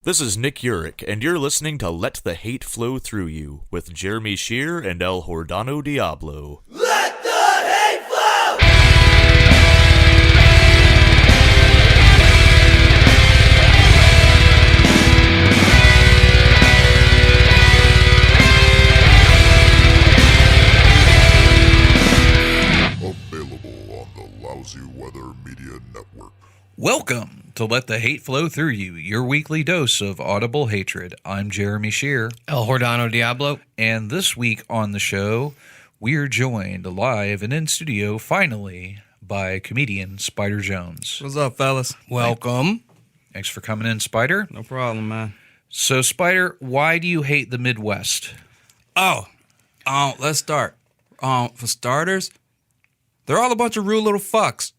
This is Nick Urich, and you're listening to Let the Hate Flow Through You with Jeremy Shear and El Hordano Diablo. Let the hate flow! Available on the Lousy Weather Media Network. Welcome to Let the Hate Flow Through You, your weekly dose of audible hatred. I'm Jeremy Shear. El Hordano Diablo. And this week on the show, we're joined live and in studio, finally, by comedian Spyder Jones. What's up, fellas? Welcome. Thanks for coming in, Spyder. No problem, man. So, Spyder, why do you hate the Midwest? Let's start. For starters, they're all a bunch of rude little fucks.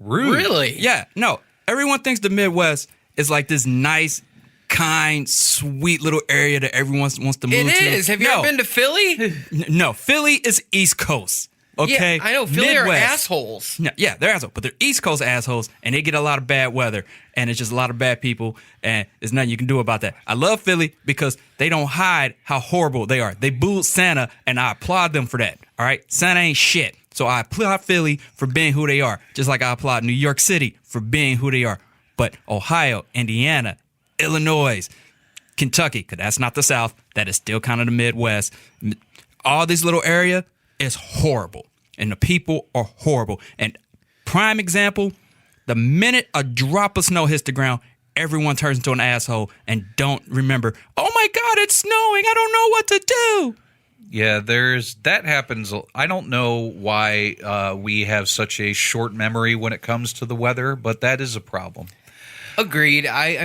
Rude? Really? Yeah, no. Everyone thinks the Midwest is like this nice, kind, sweet little area that everyone wants to move to. It is. Have you ever been to Philly? No, Philly is East Coast. Okay, Yeah, I know. Philly Midwest. are assholes. No, yeah, they're assholes, but they're East Coast assholes, and they get a lot of bad weather, and it's just a lot of bad people, and there's nothing you can do about that. I love Philly because they don't hide how horrible they are. They booed Santa, and I applaud them for that. All right, Santa ain't shit, so I applaud Philly for being who they are, just like I applaud New York City for being who they are. But Ohio, Indiana, Illinois, Kentucky, because that's not the South, that is still kind of the Midwest. All this little area is horrible, and the people are horrible. And prime example, the minute a drop of snow hits the ground, everyone turns into an asshole and don't remember, oh my God, it's snowing, I don't know what to do. Yeah, that happens. I don't know why we have such a short memory when it comes to the weather, but that is a problem. Agreed. I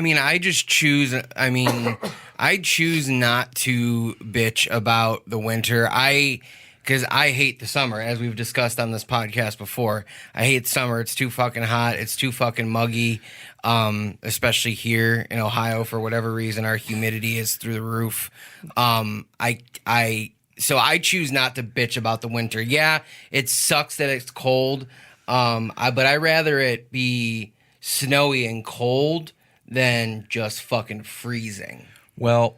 choose not to bitch about the winter. Because I hate the summer, as we've discussed on this podcast before. I hate summer. It's too fucking hot. It's too fucking muggy, especially here in Ohio. For whatever reason, our humidity is through the roof. So I choose not to bitch about the winter. Yeah, it sucks that it's cold, but I'd rather it be snowy and cold than just fucking freezing. Well,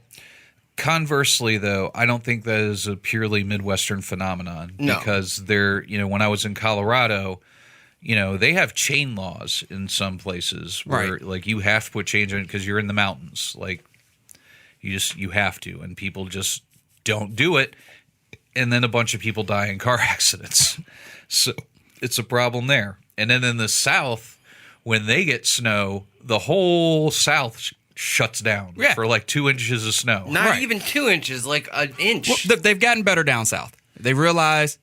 conversely, though, I don't think that is a purely Midwestern phenomenon. No. Because when I was in Colorado, they have chain laws in some places where, Right. like, you have to put chains on because you're in the mountains. Like, you have to, and people just don't do it. And then a bunch of people die in car accidents. So it's a problem there. And then in the South, when they get snow, the whole South shuts down for like 2 inches of snow. Not even 2 inches, like an inch. Well, they've gotten better down south. They realize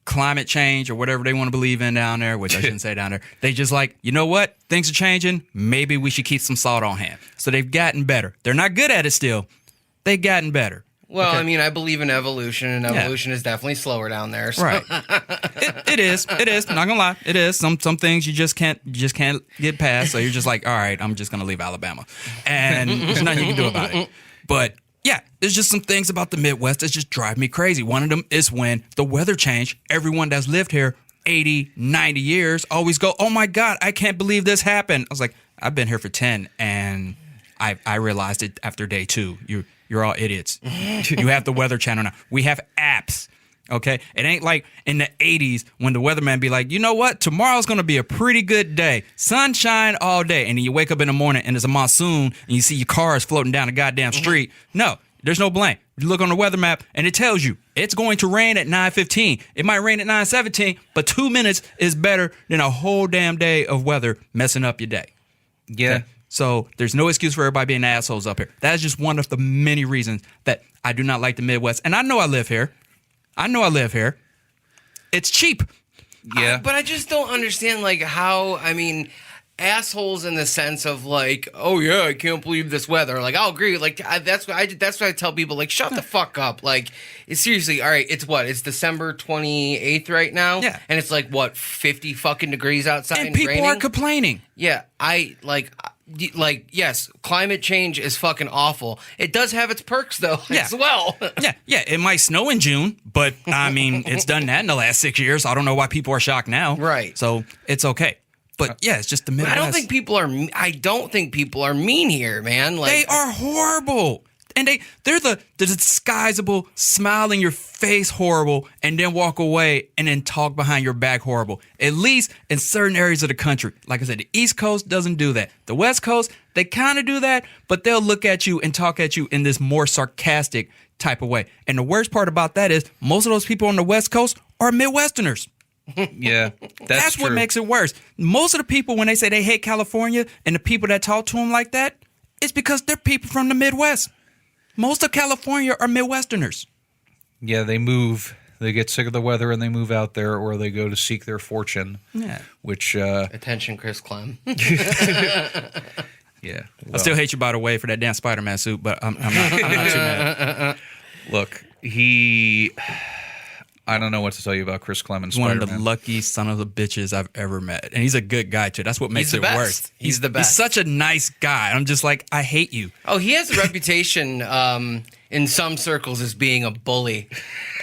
climate change or whatever they want to believe in down there, which I shouldn't say down there. They just like, you know what? Things are changing. Maybe we should keep some salt on hand. So they've gotten better. They're not good at it still. They've gotten better. Well, Okay. I believe in evolution, and evolution is definitely slower down there. So. Right. It is. It is. I'm not gonna lie. It is. Some things you just can't get past. So you're just like, all right, I'm just gonna leave Alabama, and there's nothing you can do about it. But yeah, there's just some things about the Midwest that just drive me crazy. One of them is when the weather changed. Everyone that's lived here 80, 90 years always go, oh my God, I can't believe this happened. I was like, I've been here for 10, and I realized it after day 2. You're all idiots. You have the Weather Channel now. We have apps, okay? It ain't like in the 80s when the weatherman be like, you know what? Tomorrow's going to be a pretty good day. Sunshine all day. And then you wake up in the morning and there's a monsoon and you see your cars floating down the goddamn street. No, there's no blame. You look on the weather map and it tells you it's going to rain at 9:15. It might rain at 9:17, but 2 minutes is better than a whole damn day of weather messing up your day. Yeah. Okay? So there's no excuse for everybody being assholes up here. That's just one of the many reasons that I do not like the Midwest. And I know I live here. It's cheap. Yeah. But I just don't understand, like, how, assholes in the sense of, like, oh, yeah, I can't believe this weather. Like, I'll agree. Like, that's what I tell people, like, shut the fuck up. Like, seriously, all right, it's December 28th right now? Yeah. And it's, like, 50 fucking degrees outside And people raining? are complaining. Yeah, yes, climate change is fucking awful. It does have its perks, though, as well. Yeah, it might snow in June, but, it's done that in the last 6 years. I don't know why people are shocked now. Right. So it's okay. But yeah, it's just the Midwest. I don't think people are mean here, man. Like, they are horrible. And they're the disguisable, smile in your face horrible, and then walk away and then talk behind your back horrible. At least in certain areas of the country. Like I said, the East Coast doesn't do that. The West Coast, they kind of do that, but they'll look at you and talk at you in this more sarcastic type of way. And the worst part about that is most of those people on the West Coast are Midwesterners. Yeah, that's what true. makes it worse. Most of the people, when they say they hate California and the people that talk to them like that, it's because they're people from the Midwest. Most of California are Midwesterners. Yeah, they move. They get sick of the weather and they move out there, or they go to seek their fortune. Yeah. Which, attention, Chris Clem. yeah. I still hate you, by the way, for that damn Spider-Man suit, but I'm not too mad. Look, I don't know what to tell you about Chris Clemens. He's one of the luckiest son of the bitches I've ever met. And he's a good guy, too. That's what makes it worse. He's the best. He's such a nice guy. I'm just like, I hate you. Oh, he has a reputation in some circles as being a bully.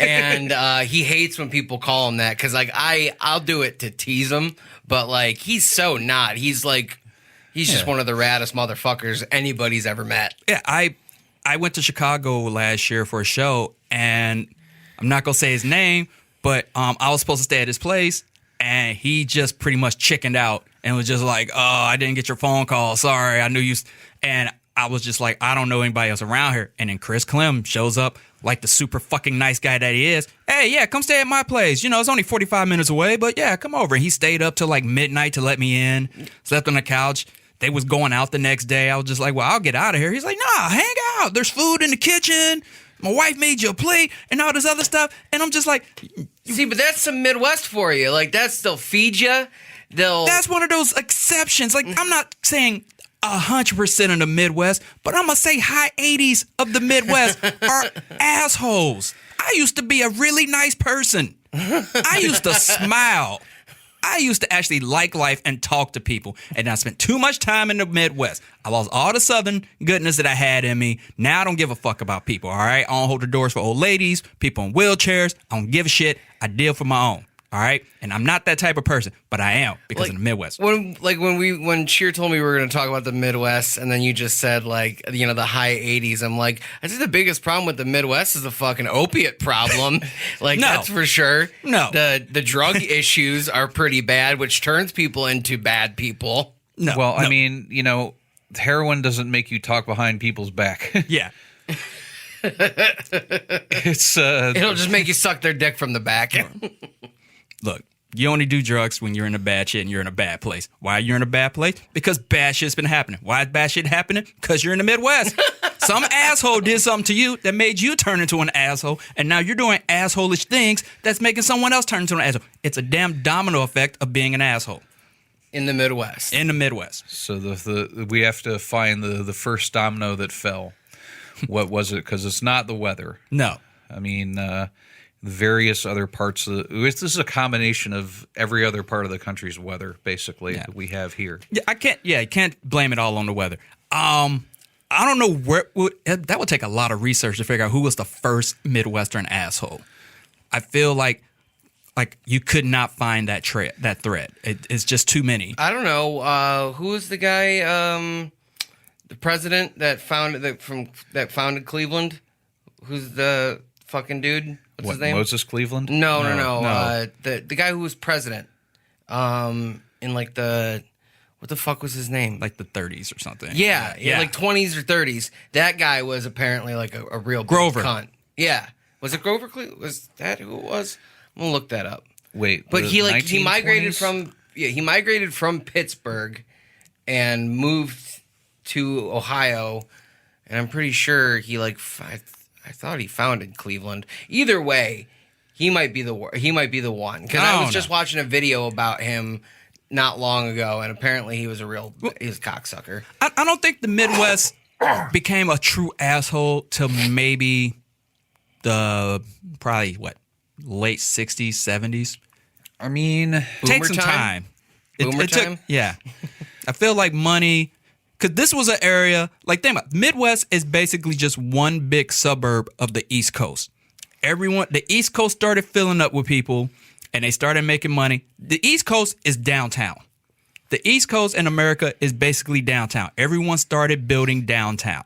And he hates when people call him that. Because, like, I'll do it to tease him. But, like, he's so not. He's, like, he's just one of the raddest motherfuckers anybody's ever met. Yeah, I went to Chicago last year for a show, and I'm not going to say his name, but I was supposed to stay at his place, and he just pretty much chickened out and was just like, oh, I didn't get your phone call. Sorry, I knew you. And I was just like, I don't know anybody else around here. And then Chris Clem shows up like the super fucking nice guy that he is. Hey, yeah, come stay at my place. You know, it's only 45 minutes away, but yeah, come over. And he stayed up till like midnight to let me in, slept on the couch. They was going out the next day. I was just like, well, I'll get out of here. He's like, nah, hang out. There's food in the kitchen. My wife made you a plate and all this other stuff. And I'm just like... See, but that's some Midwest for you. Like, they'll feed you. That's one of those exceptions. Like, I'm not saying 100% of the Midwest, but I'm going to say high 80s of the Midwest are assholes. I used to be a really nice person. I used to smile. I used to actually like life and talk to people, and I spent too much time in the Midwest. I lost all the Southern goodness that I had in me. Now I don't give a fuck about people, all right? I don't hold the doors for old ladies, people in wheelchairs. I don't give a shit. I deal for my own, all right? And I'm not that type of person, but I am because of the Midwest. When Sheer told me we were going to talk about the Midwest, and then you just said, like, you know, the high 80s, I'm like, I think the biggest problem with the Midwest is the fucking opiate problem. Like, No. that's for sure. No. The drug issues are pretty bad, which turns people into bad people. No. Well, no. I mean, you know, heroin doesn't make you talk behind people's back. Yeah. It's It'll just make you suck their dick from the back. Look, you only do drugs when you're in a bad shit and you're in a bad place. Why you're in a bad place? Because bad shit's been happening. Why is bad shit happening? Because you're in the Midwest. Some asshole did something to you that made you turn into an asshole, and now you're doing asshole-ish things that's making someone else turn into an asshole. It's a damn domino effect of being an asshole. In the Midwest. In the Midwest. so we have to find the first domino that fell. What was it? Because it's not the weather. No. I mean, the various other parts of this is a combination of every other part of the country's weather, basically, that we have here. Yeah, I can't blame it all on the weather. I don't know that would take a lot of research to figure out who was the first Midwestern asshole. I feel like you could not find that thread. It's just too many. I don't know. Who was the guy, the president that founded Cleveland? Who's the fucking dude? What's his name? Moses Cleveland? No. No. The guy who was president. In like what the fuck was his name? Like the 30s or something. Yeah, like 20s or 30s. That guy was apparently like a real big Grover. cunt. Yeah. Was it Grover Cleveland? Was that who it was? I'm gonna look that up. Wait, But he 1920s? migrated from Pittsburgh and moved to Ohio, and I'm pretty sure he I thought he founded Cleveland. Either way, he might be the one, because I was just watching a video about him not long ago, and apparently he was a cocksucker. I don't think the Midwest became a true asshole till maybe the late 60s, 70s. I mean, Take some time? time. Boomer time? Yeah. I feel like money, because this was an area, like, think about it, Midwest is basically just one big suburb of the East Coast. The East Coast started filling up with people, and they started making money. The East Coast is downtown. The East Coast in America is basically downtown. Everyone started building downtown.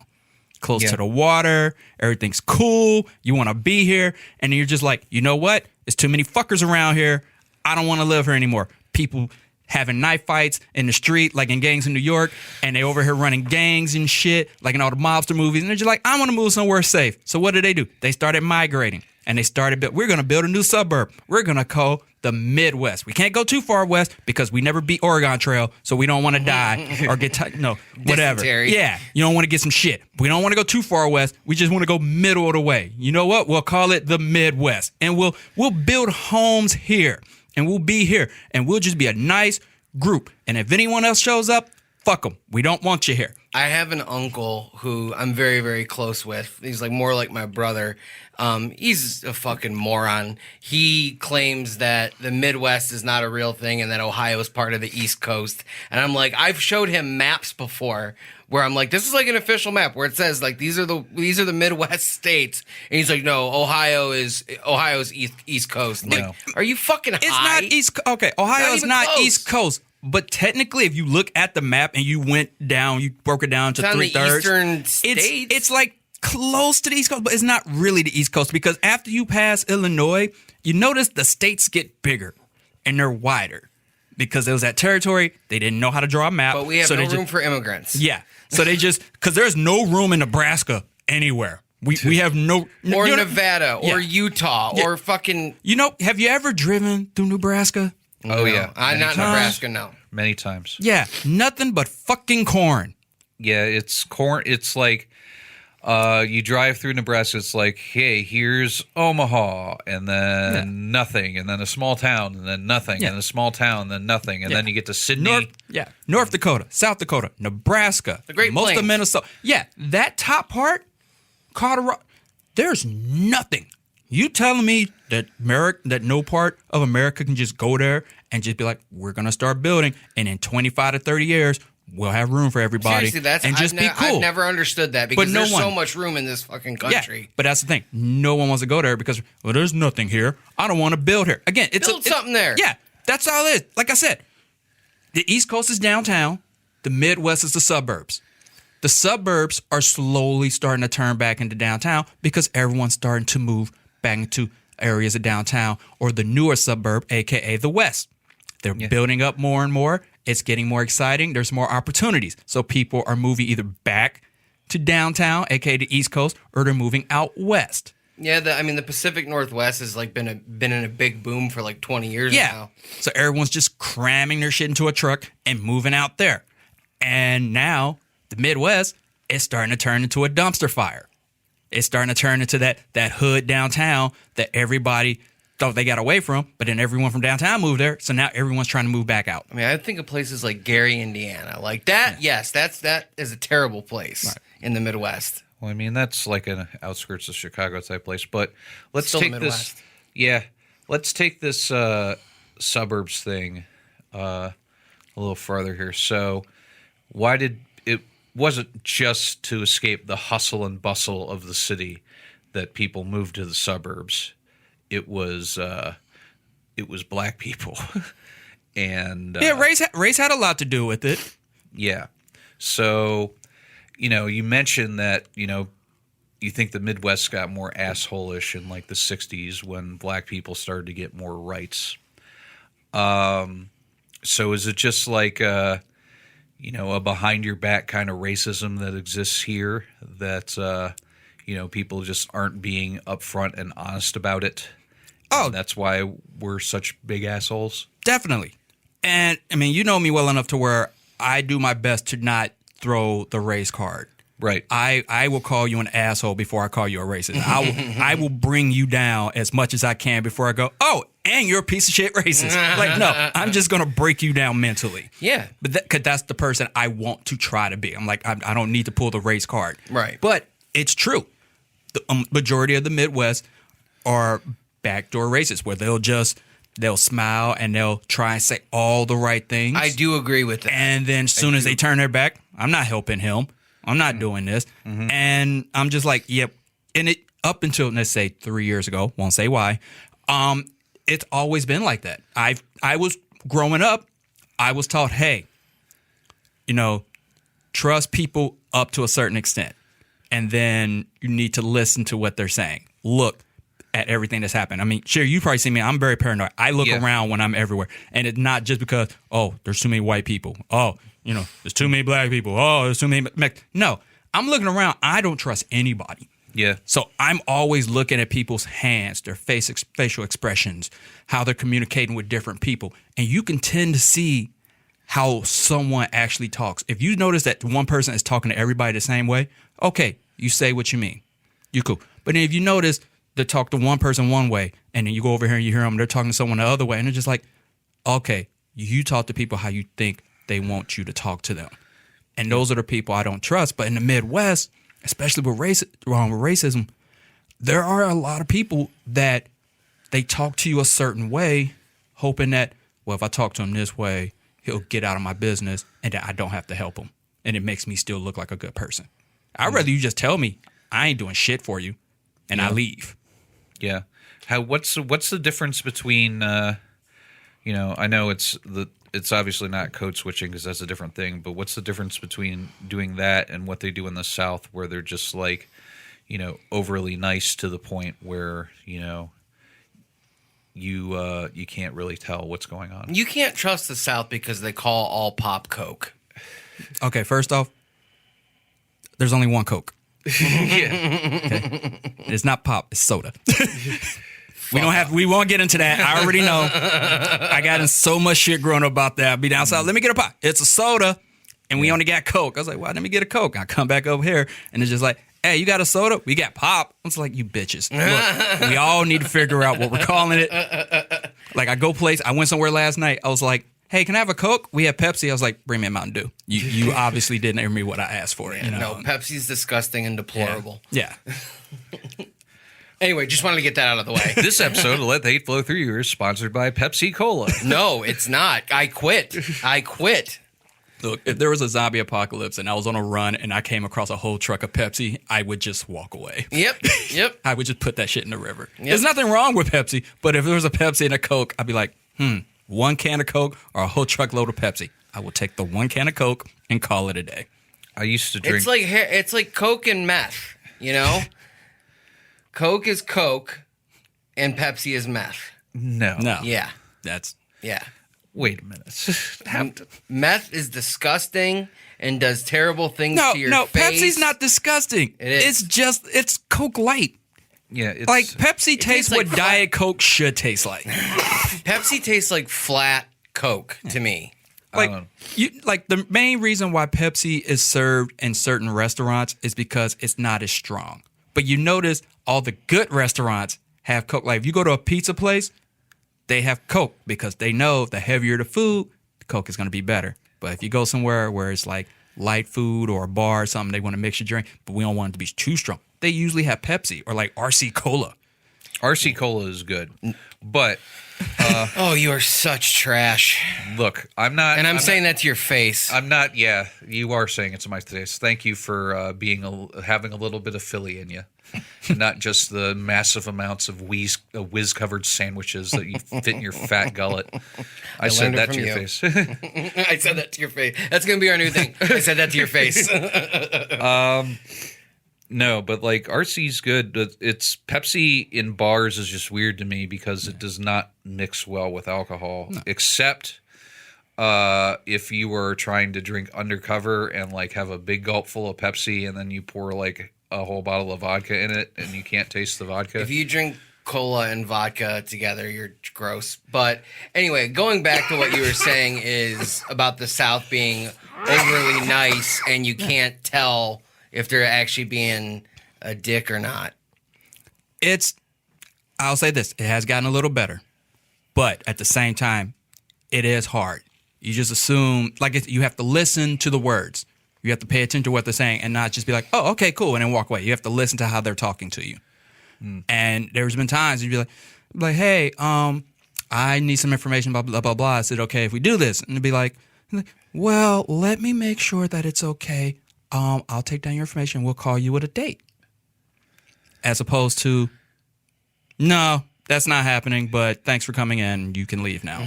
Close to the water, everything's cool, you want to be here, and you're just like, you know what? There's too many fuckers around here. I don't want to live here anymore. People having knife fights in the street, like in gangs in New York, and they over here running gangs and shit, like in all the mobster movies, and they're just like, I want to move somewhere safe. So what do? They started migrating, and they started, we're going to build a new suburb. We're going to call the Midwest. We can't go too far west because we never beat Oregon Trail, so we don't want to die or get whatever. Dysentery. Yeah, you don't want to get some shit. We don't want to go too far west. We just want to go middle of the way. You know what? We'll call it the Midwest, and we'll build homes here, and we'll be here, and we'll just be a nice group. And if anyone else shows up, fuck them. We don't want you here. I have an uncle who I'm very, very close with. He's like more like my brother. He's a fucking moron. He claims that the Midwest is not a real thing and that Ohio is part of the East Coast. And I'm like, I've showed him maps before where I'm like, this is like an official map where it says like these are the Midwest states. And he's like, no, Ohio's East Coast. I'm like, are you fucking high? It's not East. Okay, Ohio is not close. East Coast. But technically, if you look at the map and you went down, you broke it down to It's on the 3/3. eastern states. It's like close to the East Coast, but it's not really the East Coast because after you pass Illinois, you notice the states get bigger and they're wider because it was that territory. They didn't know how to draw a map. But we have no room for immigrants. Yeah. So they just, because there's no room in Nebraska anywhere. We have no. Or you know, Nevada or Utah or fucking. You know, have you ever driven through Nebraska? Oh, yeah. Not Nebraska, no. Many times. Yeah. Nothing but fucking corn. Yeah, it's corn. It's like you drive through Nebraska. It's like, hey, here's Omaha, and then nothing, and then a small town, and then nothing, and a small town, and then nothing, and then you get to Sydney. North Dakota, South Dakota, Nebraska, the Great most Plains. of Minnesota. Yeah, that top part, Colorado, there's nothing. You telling me that no part of America can just go there and just be like, we're gonna start building, and in 25 to 30 years, we'll have room for everybody. Seriously, and just be cool. I've never understood that because no there's so one- much room in this fucking country. Yeah, but that's the thing. No one wants to go there because, well, there's nothing here. I don't want to build here. Again, Build something there. Yeah, that's all it is. Like I said, the East Coast is downtown. The Midwest is the suburbs. The suburbs are slowly starting to turn back into downtown because everyone's starting to move back into areas of downtown or the newer suburb, a.k.a. the West. They're building up more and more. It's getting more exciting. There's more opportunities. So people are moving either back to downtown, a.k.a. the East Coast, or they're moving out west. Yeah, the Pacific Northwest has like been in a big boom for like 20 years now. So everyone's just cramming their shit into a truck and moving out there. And now the Midwest is starting to turn into a dumpster fire. It's starting to turn into that hood downtown that everybody thought they got away from, but then everyone from downtown moved there, so now everyone's trying to move back out. I mean, I think of places like Gary, Indiana. Like that, yes, that is a terrible place in the Midwest. Well, I mean, that's like an outskirts of Chicago type place. But let's Still take the this. Midwest. Yeah, let's take this suburbs thing a little farther here. So, why did it wasn't just to escape the hustle and bustle of the city that people moved to the suburbs? It was black people, and race had a lot to do with it. Yeah. So, you mentioned that, you think the Midwest got more asshole-ish in like the 60s when black people started to get more rights. So is it just like, a behind your back kind of racism that exists here that, people just aren't being upfront and honest about it? Oh, And that's why we're such big assholes? definitely. And I mean, you know me well enough to where I do my best to not throw the race card. Right. I will call you an asshole before I call you a racist. I will bring you down as much as I can before I go, oh, and you're a piece of shit racist. Like, no, I'm just going to break you down mentally. Yeah. But because that's the person I want to try to be. I'm like, I don't need to pull the race card. Right. But it's true. The majority of the Midwest are backdoor racists where they'll smile and they'll try and say all the right things. I do agree with that. And then as soon as they turn their back, I'm not helping him. I'm not doing this. Mm-hmm. And I'm just like, yep. And it up until, let's say 3 years ago, won't say why, it's always been like that. I was growing up, I was taught, hey, trust people up to a certain extent. And then you need to listen to what they're saying. Look at everything that's happened. I mean, sure, you probably see me. I'm very paranoid. I look around when I'm everywhere. And it's not just because, there's too many white people. There's too many black people. There's too many. No, I'm looking around. I don't trust anybody. Yeah. So I'm always looking at people's hands, their facial expressions, how they're communicating with different people. And you can tend to see how someone actually talks. If you notice that one person is talking to everybody the same way, okay, you say what you mean. You cool. But then if you notice they talk to one person one way, and then you go over here and you hear them, they're talking to someone the other way, and they're just like, okay, you talk to people how you think they want you to talk to them. And those are the people I don't trust. But in the Midwest, especially with racism, there are a lot of people that they talk to you a certain way, hoping that, well, if I talk to him this way, he'll get out of my business and that I don't have to help him. And it makes me still look like a good person. I'd rather you just tell me I ain't doing shit for you and I leave. Yeah. What's the difference between, I know it's obviously not code switching because that's a different thing, but what's the difference between doing that and what they do in the South where they're just like, overly nice to the point where, you can't really tell what's going on. You can't trust the South because they call all pop Coke. Okay, first off, there's only one Coke. Yeah. Okay? It's not pop, it's soda. We won't get into that. I already know. I got in so much shit growing up about that. I'd be down south, let me get a pop. It's a soda, and we only got Coke. I was like, well, let me get a Coke. I come back over here, and it's just like, hey, you got a soda? We got pop. I was like, you bitches. Look, we all need to figure out what we're calling it. Like, I went somewhere last night. I was like, hey, can I have a Coke? We have Pepsi. I was like, bring me a Mountain Dew. You obviously didn't hear me what I asked for. No, Pepsi's disgusting and deplorable. Yeah. Anyway, just wanted to get that out of the way. This episode of Let the Hate Flow Through You is sponsored by Pepsi Cola. No, it's not. I quit. Look, if there was a zombie apocalypse and I was on a run and I came across a whole truck of Pepsi, I would just walk away. Yep. I would just put that shit in the river. There's nothing wrong with Pepsi, but if there was a Pepsi and a Coke, I'd be like, one can of Coke or a whole truckload of Pepsi. I will take the one can of Coke and call it a day. I used to drink. It's like Coke and meth, Coke is Coke and Pepsi is meth. No. Yeah. Yeah. Wait a minute. Meth is disgusting and does terrible things to your face. face. Pepsi's not disgusting. It is. It's Coke Light. Yeah, it's like Pepsi tastes what like Diet Coke should taste like. Pepsi tastes like flat Coke to me. Like the main reason why Pepsi is served in certain restaurants is because it's not as strong. But you notice all the good restaurants have Coke. Like if you go to a pizza place, they have Coke because they know the heavier the food, the Coke is going to be better. But if you go somewhere where it's like light food or a bar or something, they want to mix your drink, but we don't want it to be too strong. They usually have Pepsi or like RC Cola. RC Cola is good, but oh, you are such trash. Look, I'm not, and I'm saying that to your face. I'm not. Yeah, you are saying it to my face. Thank you for having a little bit of Philly in you, and not just the massive amounts of whiz-covered sandwiches that you fit in your fat gullet. I said that to your face. I said that to your face. That's gonna be our new thing. I said that to your face. No, but like RC's good. But it's Pepsi in bars is just weird to me because it does not mix well with alcohol, except if you were trying to drink undercover and like have a big gulp full of Pepsi and then you pour like a whole bottle of vodka in it and you can't taste the vodka. If you drink cola and vodka together, you're gross. But anyway, going back to what you were saying is about the South being overly nice and you can't tell if they're actually being a dick or not. I'll say this, it has gotten a little better, but at the same time, it is hard. You just assume, you have to listen to the words. You have to pay attention to what they're saying and not just be like, oh, okay, cool, and then walk away. You have to listen to how they're talking to you. And there's been times you'd be like, hey, I need some information, blah, blah, blah, blah. I said, okay, if we do this. And it'd be like, well, let me make sure that it's okay. I'll take down your information. We'll call you with a date. As opposed to, no, that's not happening, but thanks for coming in. You can leave now.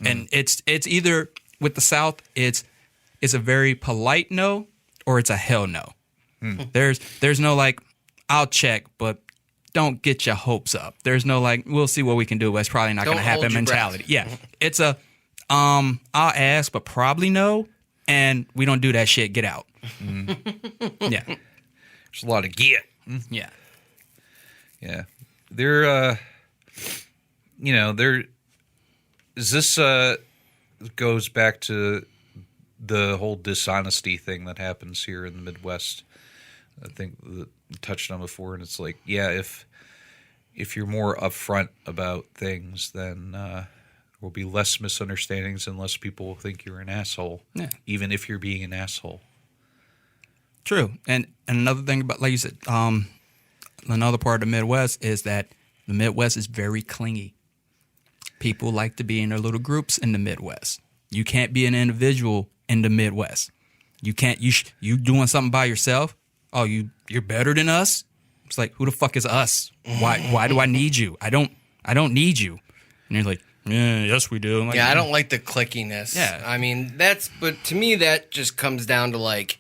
And it's either with the South, it's it's a very polite no or it's a hell no. There's no like, I'll check, but don't get your hopes up. There's no like, we'll see what we can do, but it's probably not going to Don't hold happen your mentality. breath. Yeah. It's a, I'll ask, but probably no. And we don't do that shit. Get out. Yeah. There's a lot of get. Yeah. Yeah. There, this goes back to the whole dishonesty thing that happens here in the Midwest. I think that we touched on before, and it's like, yeah, if you're more upfront about things, then there will be less misunderstandings and less people will think you're an asshole, even if you're being an asshole. True. And another thing about, like you said, another part of the Midwest is that the Midwest is very clingy. People like to be in their little groups in the Midwest. You can't be an individual in the Midwest. You can't. You doing something by yourself. Oh, you're better than us. It's like, who the fuck is us? Why do I need you? I don't need you. And you're like, yeah, yes we do. Like, I don't like the clickiness. Yeah. I mean, but to me that just comes down to like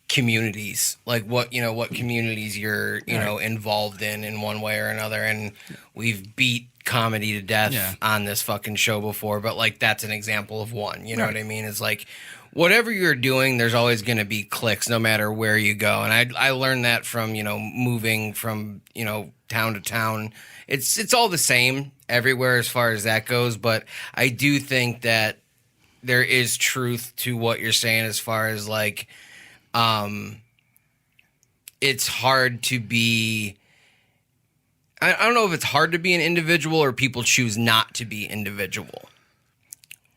communities, like what communities you're involved in one way or another. And we've beat comedy to death on this fucking show before, but like that's an example of one. You know what I mean? It's like whatever you're doing, there's always going to be cliques no matter where you go. And I learned that from moving from town to town. It's all the same everywhere as far as that goes, but I do think that there is truth to what you're saying as far as like it's hard to be. I don't know if it's hard to be an individual or people choose not to be individual.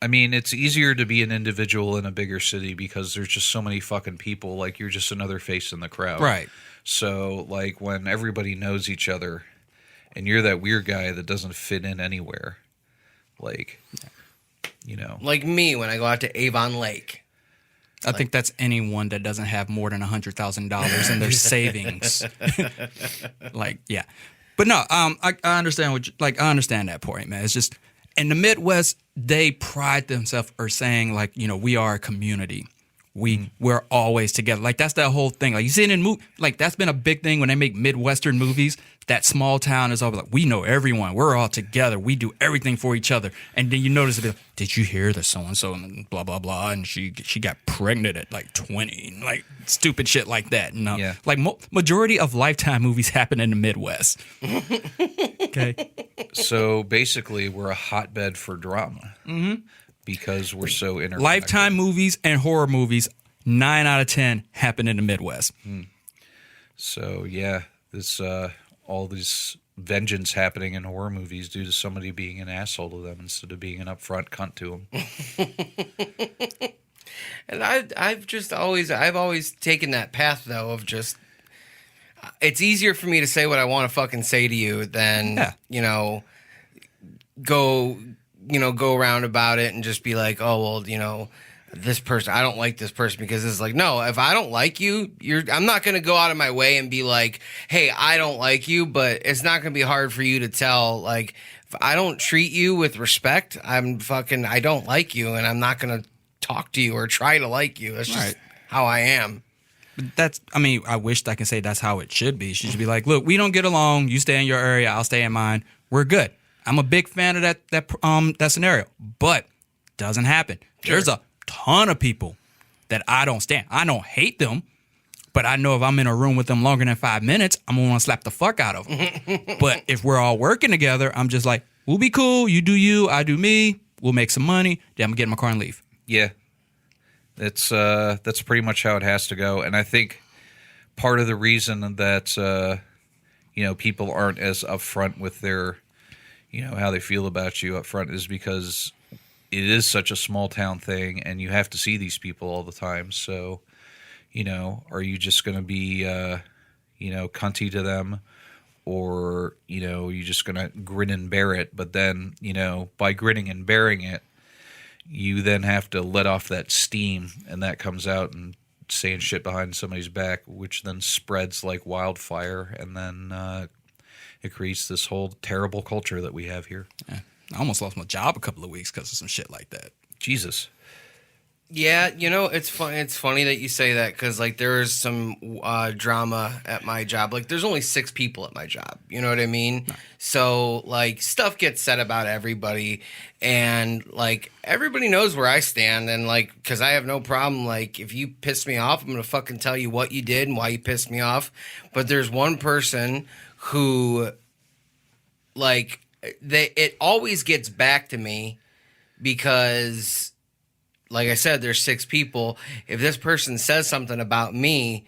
I mean, it's easier to be an individual in a bigger city because there's just so many fucking people. Like, you're just another face in the crowd. Right. So, like, when everybody knows each other and you're that weird guy that doesn't fit in anywhere, like, Like me when I go out to Avon Lake. I think that's anyone that doesn't have more than $100,000 in their savings. Like, yeah. But no, I understand I understand that point, man. It's just in the Midwest, they pride themselves or saying like, we are a community. We're always together. Like that's that whole thing. Like you see it in like that's been a big thing when they make Midwestern movies. That small town is always like, we know everyone. We're all together. We do everything for each other. And then you notice a bit, did you hear that so-and-so and blah, blah, blah, and she got pregnant at like 20, like stupid shit like that. No. Yeah. Like majority of Lifetime movies happen in the Midwest. Okay. So basically, we're a hotbed for drama because we're so interconnected. Lifetime movies and horror movies, 9 out of 10 happen in the Midwest. So yeah, this all this vengeance happening in horror movies due to somebody being an asshole to them instead of being an upfront cunt to them. And I've always taken that path though of just it's easier for me to say what I want to fucking say to you than go around about it and just be like, oh well, this person, I don't like this person because it's like, no, if I don't like you, I'm not going to go out of my way and be like, hey, I don't like you, but it's not going to be hard for you to tell, like, if I don't treat you with respect, I don't like you, and I'm not going to talk to you or try to like you. That's just how I am. I wish I could say that's how it should be. She should be like, look, we don't get along. You stay in your area, I'll stay in mine. We're good. I'm a big fan of that scenario, but doesn't happen. Sure. There's a ton of people that I don't stand. I don't hate them, but I know if I'm in a room with them longer than 5 minutes, I'm gonna want to slap the fuck out of them. But if we're all working together, I'm just like, we'll be cool. You do you, I do me. We'll make some money. Then I'm gonna get in my car and leave. Yeah, that's pretty much how it has to go. And I think part of the reason that people aren't as upfront with their how they feel about you up front is because it is such a small town thing and you have to see these people all the time. So, are you just going to be, cunty to them or, you just going to grin and bear it. But then, by grinning and bearing it, you then have to let off that steam and that comes out and saying shit behind somebody's back, which then spreads like wildfire. And then it creates this whole terrible culture that we have here. Yeah. I almost lost my job a couple of weeks because of some shit like that. Jesus. Yeah, it's fun. It's funny that you say that because like there is some drama at my job. Like there's only 6 people at my job. You know what I mean? No. So like stuff gets said about everybody, and like everybody knows where I stand. And like because I have no problem. Like if you piss me off, I'm gonna fucking tell you what you did and why you pissed me off. But there's one person who, like, it always gets back to me because. Like I said, there's 6 people. If this person says something about me,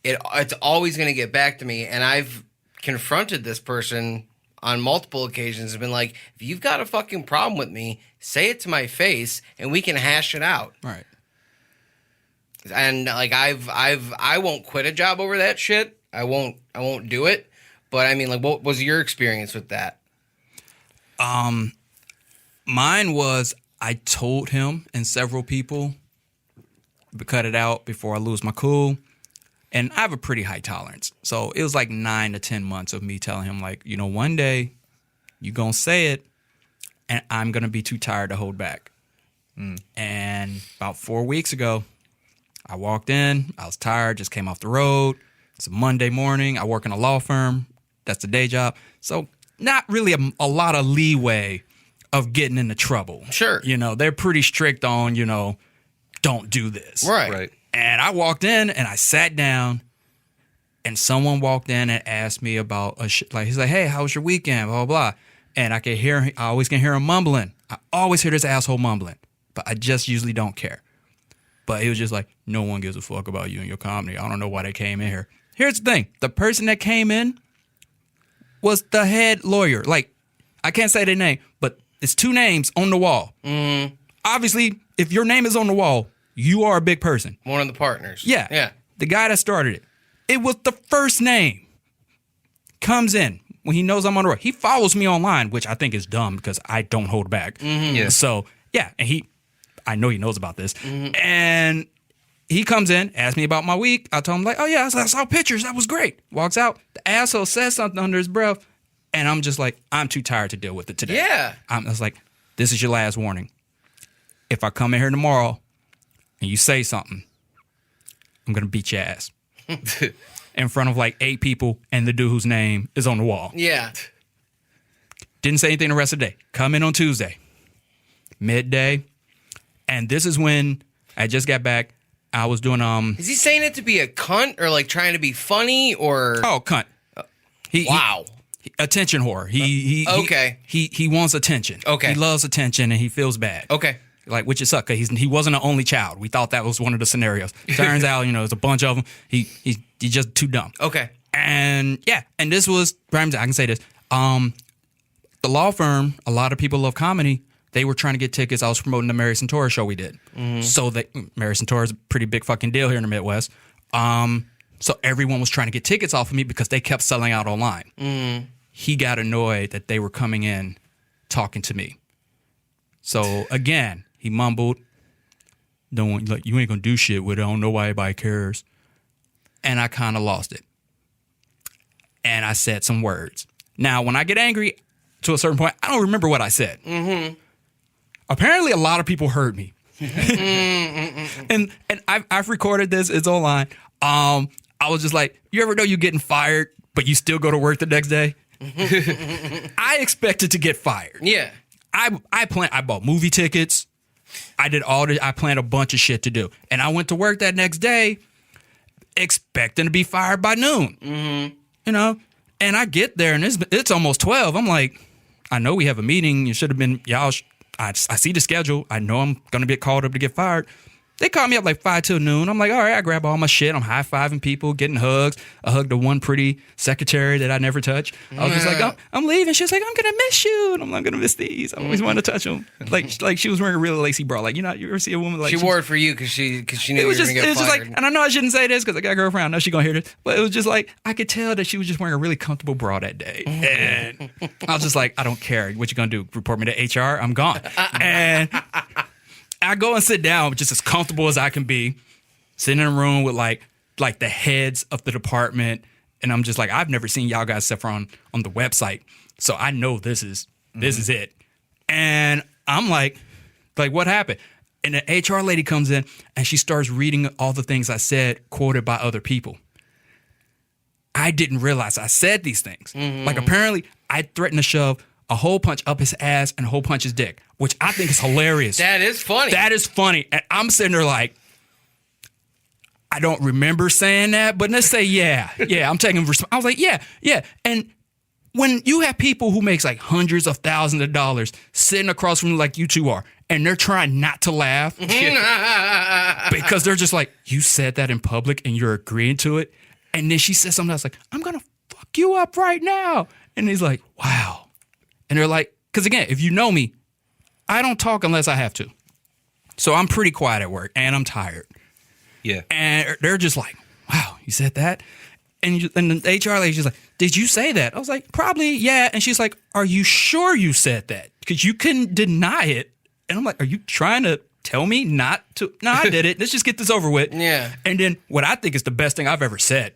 it's always going to get back to me. And I've confronted this person on multiple occasions and been like, if you've got a fucking problem with me, say it to my face and we can hash it out. Right. And like I won't quit a job over that shit. I won't do it. But I mean, like, what was your experience with that? Mine was. I told him and several people to cut it out before I lose my cool. And I have a pretty high tolerance. So it was like 9 to 10 months of me telling him, like, one day you going to say it and I'm going to be too tired to hold back. And about 4 weeks ago, I walked in. I was tired, just came off the road. It's a Monday morning. I work in a law firm. That's the day job. So not really a lot of leeway of getting into trouble. Sure. They're pretty strict on, don't do this. Right. And I walked in and I sat down and someone walked in and asked me about he's like, hey, how was your weekend? Blah, blah, blah. And I always can hear him mumbling. I always hear this asshole mumbling, but I just usually don't care. But he was just like, no one gives a fuck about you and your comedy. I don't know why they came in here. Here's the thing. The person that came in was the head lawyer. Like, I can't say their name, but it's 2 names on the wall. Mm. Obviously, if your name is on the wall, you are a big person. One of the partners. Yeah. The guy that started it. It was the first name. Comes in when he knows I'm on the road. He follows me online, which I think is dumb because I don't hold back. Mm-hmm. Yeah. So, yeah. And I know he knows about this. Mm-hmm. And he comes in, asks me about my week. I told him, like, oh, yeah, I saw pictures. That was great. Walks out. The asshole says something under his breath. And I'm just like, I'm too tired to deal with it today. Yeah. I was like, this is your last warning. If I come in here tomorrow and you say something, I'm going to beat your ass. In front of like 8 people and the dude whose name is on the wall. Yeah. Didn't say anything the rest of the day. Come in on Tuesday, midday. And this is when I just got back. I was doing... Is he saying it to be a cunt or like trying to be funny or... Oh, cunt. Wow. Attention whore. He wants attention. Okay. He loves attention and he feels bad. Okay. Like, which is suck because he wasn't an only child. We thought that was one of the scenarios. Turns out, there's a bunch of them. He's just too dumb. Okay. And yeah, and this was, I can say this. The law firm, a lot of people love comedy. They were trying to get tickets. I was promoting the Mary Santora show we did. Mm-hmm. So Mary Santora is a pretty big fucking deal here in the Midwest. So everyone was trying to get tickets off of me because they kept selling out online. Mm. He got annoyed that they were coming in talking to me. So again, he mumbled, you ain't gonna do shit with it. I don't know why anybody cares. And I kind of lost it. And I said some words. Now, when I get angry to a certain point, I don't remember what I said. Mm-hmm. Apparently, a lot of people heard me. and I've recorded this. It's online. I was just like, you ever know you're getting fired, but you still go to work the next day? I expected to get fired. Yeah. I bought movie tickets. I planned a bunch of shit to do. And I went to work that next day expecting to be fired by noon. Mm-hmm. And I get there and it's almost 12. I'm like, I know we have a meeting. You should have been, I see the schedule. I know I'm going to get called up to get fired. They called me up like 5 till noon. I'm like, all right, I grab all my shit. I'm high-fiving people, getting hugs. I hugged the one pretty secretary that I never touch. I was just like, oh, I'm leaving. She was like, I'm going to miss you. And I'm not going to miss these. I always wanted to touch them. Like she was wearing a really lacy bra. Like, you ever see a woman like... She wore it for you because she knew you were going to get fired. It was just like, and I know I shouldn't say this because I got a girlfriend. I know she's going to hear this. But it was just like, I could tell that she was just wearing a really comfortable bra that day. And I was just like, I don't care. What you going to do? Report me to HR? I'm gone. And... I go and sit down just as comfortable as I can be, sitting in a room with like the heads of the department. And I'm just like, I've never seen y'all guys except for on the website. So I know this is it. And I'm like, what happened? And the HR lady comes in and she starts reading all the things I said, quoted by other people. I didn't realize I said these things. Like, apparently, I threatened to shove a hole punch up his ass and a hole punch his dick, which I think is hilarious. That is funny. That is funny. And I'm sitting there like, I don't remember saying that, but let's say, yeah, I'm taking I was like, yeah. And when you have people who makes like hundreds of thousands of dollars sitting across from you like you two are, and they're trying not to laugh because they're just like, you said that in public and you're agreeing to it. And then she says something else like, I'm going to fuck you up right now. And he's like, wow. And they're like, because again, if you know me, I don't talk unless I have to. So I'm pretty quiet at work and I'm tired. Yeah. And they're just like, wow, you said that? And the HR lady's just like, did you say that? I was like, probably, yeah. And she's like, are you sure you said that? Because you couldn't deny it. And I'm like, are you trying to tell me not to? No, I did it. Let's just get this over with. Yeah. And then what I think is the best thing I've ever said.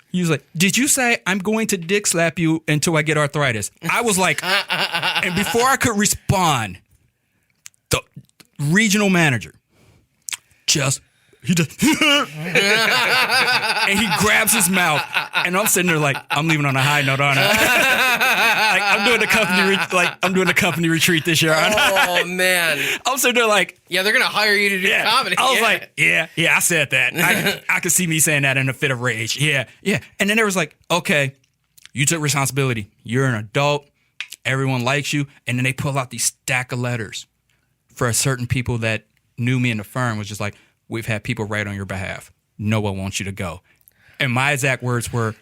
He was like, did you say I'm going to dick slap you until I get arthritis? I was like, and before I could respond, the regional manager he just and he grabs his mouth, and I'm sitting there like, I'm leaving on a high note, aren't I? Like, I'm doing the company retreat this year. Oh man, I'm sitting there like, yeah, they're gonna hire you to do comedy. I was like, yeah, I said that. I could see me saying that in a fit of rage. Yeah. And then there was like, okay, you took responsibility. You're an adult. Everyone likes you. And then they pull out these stack of letters for certain people that knew me in the firm. Was just like, we've had people write on your behalf. No one wants you to go. And my exact words were,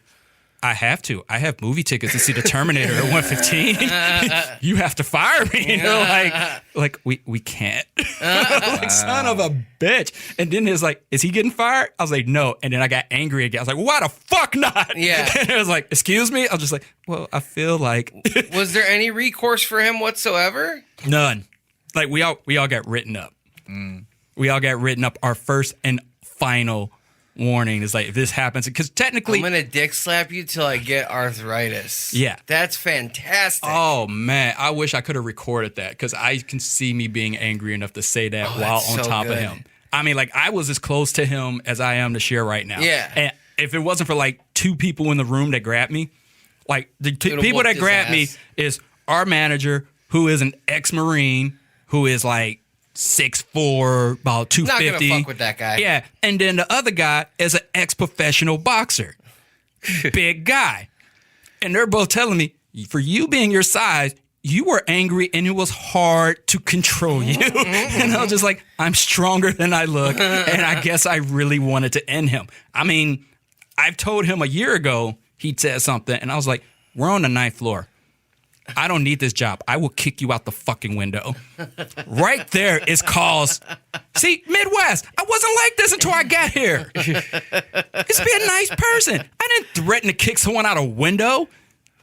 I have to. I have movie tickets to see The Terminator at 1:15. You have to fire me. And they're like we can't. Like, son of a bitch. And then it's like, is he getting fired? I was like, no. And then I got angry again. I was like, why the fuck not? Yeah. And it was like, excuse me? I was just like, well, I feel like. Was there any recourse for him whatsoever? None. Like, we all got written up. We all got written up. Our first and final warning is like, if this happens, because technically, I'm gonna dick slap you till I get arthritis. Yeah, that's fantastic. Oh man, I wish I could have recorded that, because I can see me being angry enough to say that while on top of him. I mean, like, I was as close to him as I am to Cher right now. Yeah, and if it wasn't for like two people in the room that grabbed me, like the people that grabbed me is our manager, who is an ex-Marine, who is like 6'4", about 250. Not gonna fuck with that guy. Yeah, and then the other guy is an ex-professional boxer, big guy, and they're both telling me, for you being your size, you were angry and it was hard to control you. And I was just like, I'm stronger than I look, and I guess I really wanted to end him. I mean, I've told him a year ago he said something, and I was like, we're on the 9th floor. I don't need this job. I will kick you out the fucking window. Right there is cause. See, Midwest, I wasn't like this until I got here. Just be a nice person. I didn't threaten to kick someone out a window.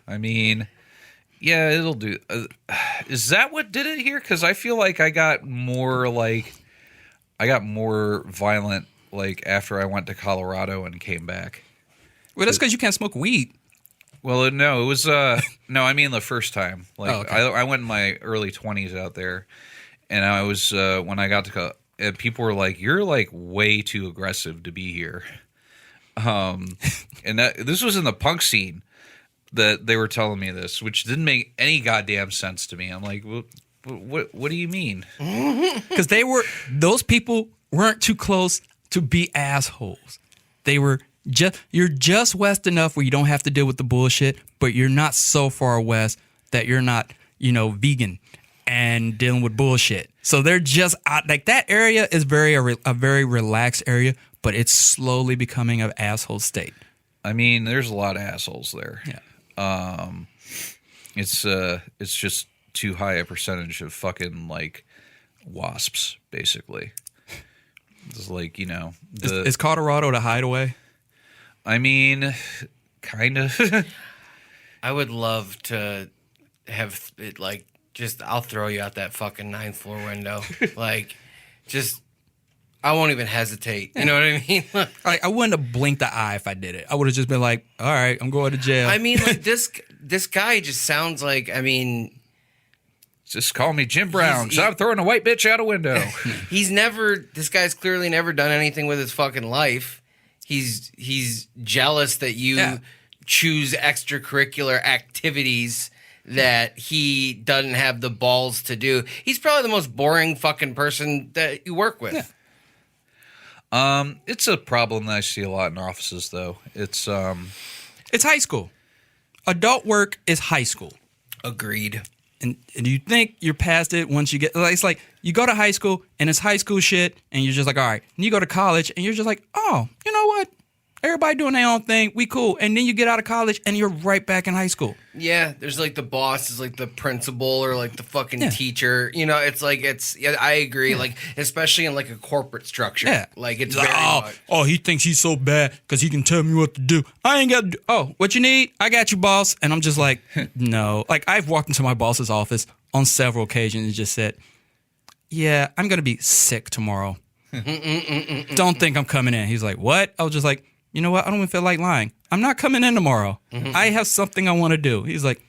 I mean, yeah, it'll do. Is that what did it here? Because I feel like I got more violent like after I went to Colorado and came back. Well, that's because you can't smoke weed. Well, no, it was no. I mean, the first time, like, oh, okay. I went in my early 20s out there, and I was when I got to, and people were like, "You're like way too aggressive to be here," and this was in the punk scene that they were telling me this, which didn't make any goddamn sense to me. I'm like, what do you mean? Because those people weren't too close to be assholes. They were. You're just west enough where you don't have to deal with the bullshit, but you're not so far west that you're not, vegan and dealing with bullshit. So they're just out, like, that area is a very relaxed area, but it's slowly becoming an asshole state. I mean, there's a lot of assholes there. Yeah. It's just too high a percentage of fucking like wasps, basically. It's like, is Colorado the hideaway? I mean, kind of. I would love to have it, like, just, I'll throw you out that fucking 9th floor window. Like, just, I won't even hesitate. You know what I mean? I wouldn't have blinked the eye if I did it. I would have just been like, all right, I'm going to jail. I mean, like, this guy just sounds like, I mean, Just call me Jim Brown, because I'm throwing a white bitch out a window. This guy's clearly never done anything with his fucking life. He's jealous that you choose extracurricular activities that he doesn't have the balls to do. He's probably the most boring fucking person that you work with. Yeah. It's a problem that I see a lot in offices, though. It's high school. Adult work is high school. Agreed. And you think you're past it once you get, like, it's like you go to high school and it's high school shit and you're just like, all right. And you go to college and you're just like, oh, you know what? Everybody doing their own thing. We cool. And then you get out of college and you're right back in high school. Yeah, there's like the boss is like the principal or like the fucking teacher. You know, it's like I agree. Like especially in like a corporate structure. Yeah. Like it's like, very much. Oh, he thinks he's so bad because he can tell me what to do. I ain't got to do. Oh, what you need? I got you, boss. And I'm just like, no. Like I've walked into my boss's office on several occasions and just said, yeah, I'm going to be sick tomorrow. Don't think I'm coming in. He's like, what? I was just like, you know what? I don't even feel like lying. I'm not coming in tomorrow. I have something I want to do. He's like,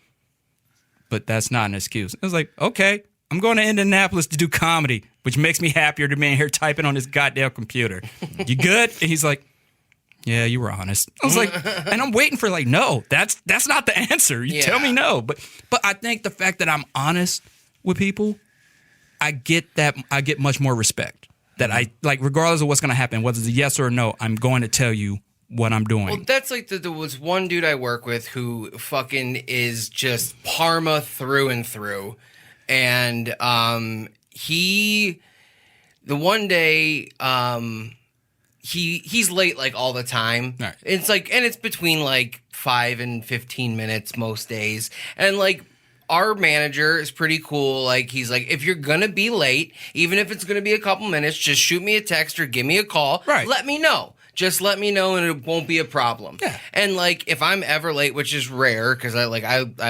but that's not an excuse. I was like, okay, I'm going to Indianapolis to do comedy, which makes me happier to be in here typing on this goddamn computer. You good? And he's like, yeah, you were honest. I was like, and I'm waiting for like, no, that's not the answer. You tell me no. But I think the fact that I'm honest with people, I get much more respect. That I like, regardless of what's going to happen, whether it's a yes or a no, I'm going to tell you what I'm doing. Well, that's like there was one dude I work with who fucking is just Parma through and through, and the one day he's late like all the time. Right. It's like, and it's between like 5 and 15 minutes most days, and like. Our manager is pretty cool. Like, he's like, if you're going to be late, even if it's going to be a couple minutes, just shoot me a text or give me a call. Right. Let me know. Just let me know and it won't be a problem. Yeah. And, like, if I'm ever late, which is rare because I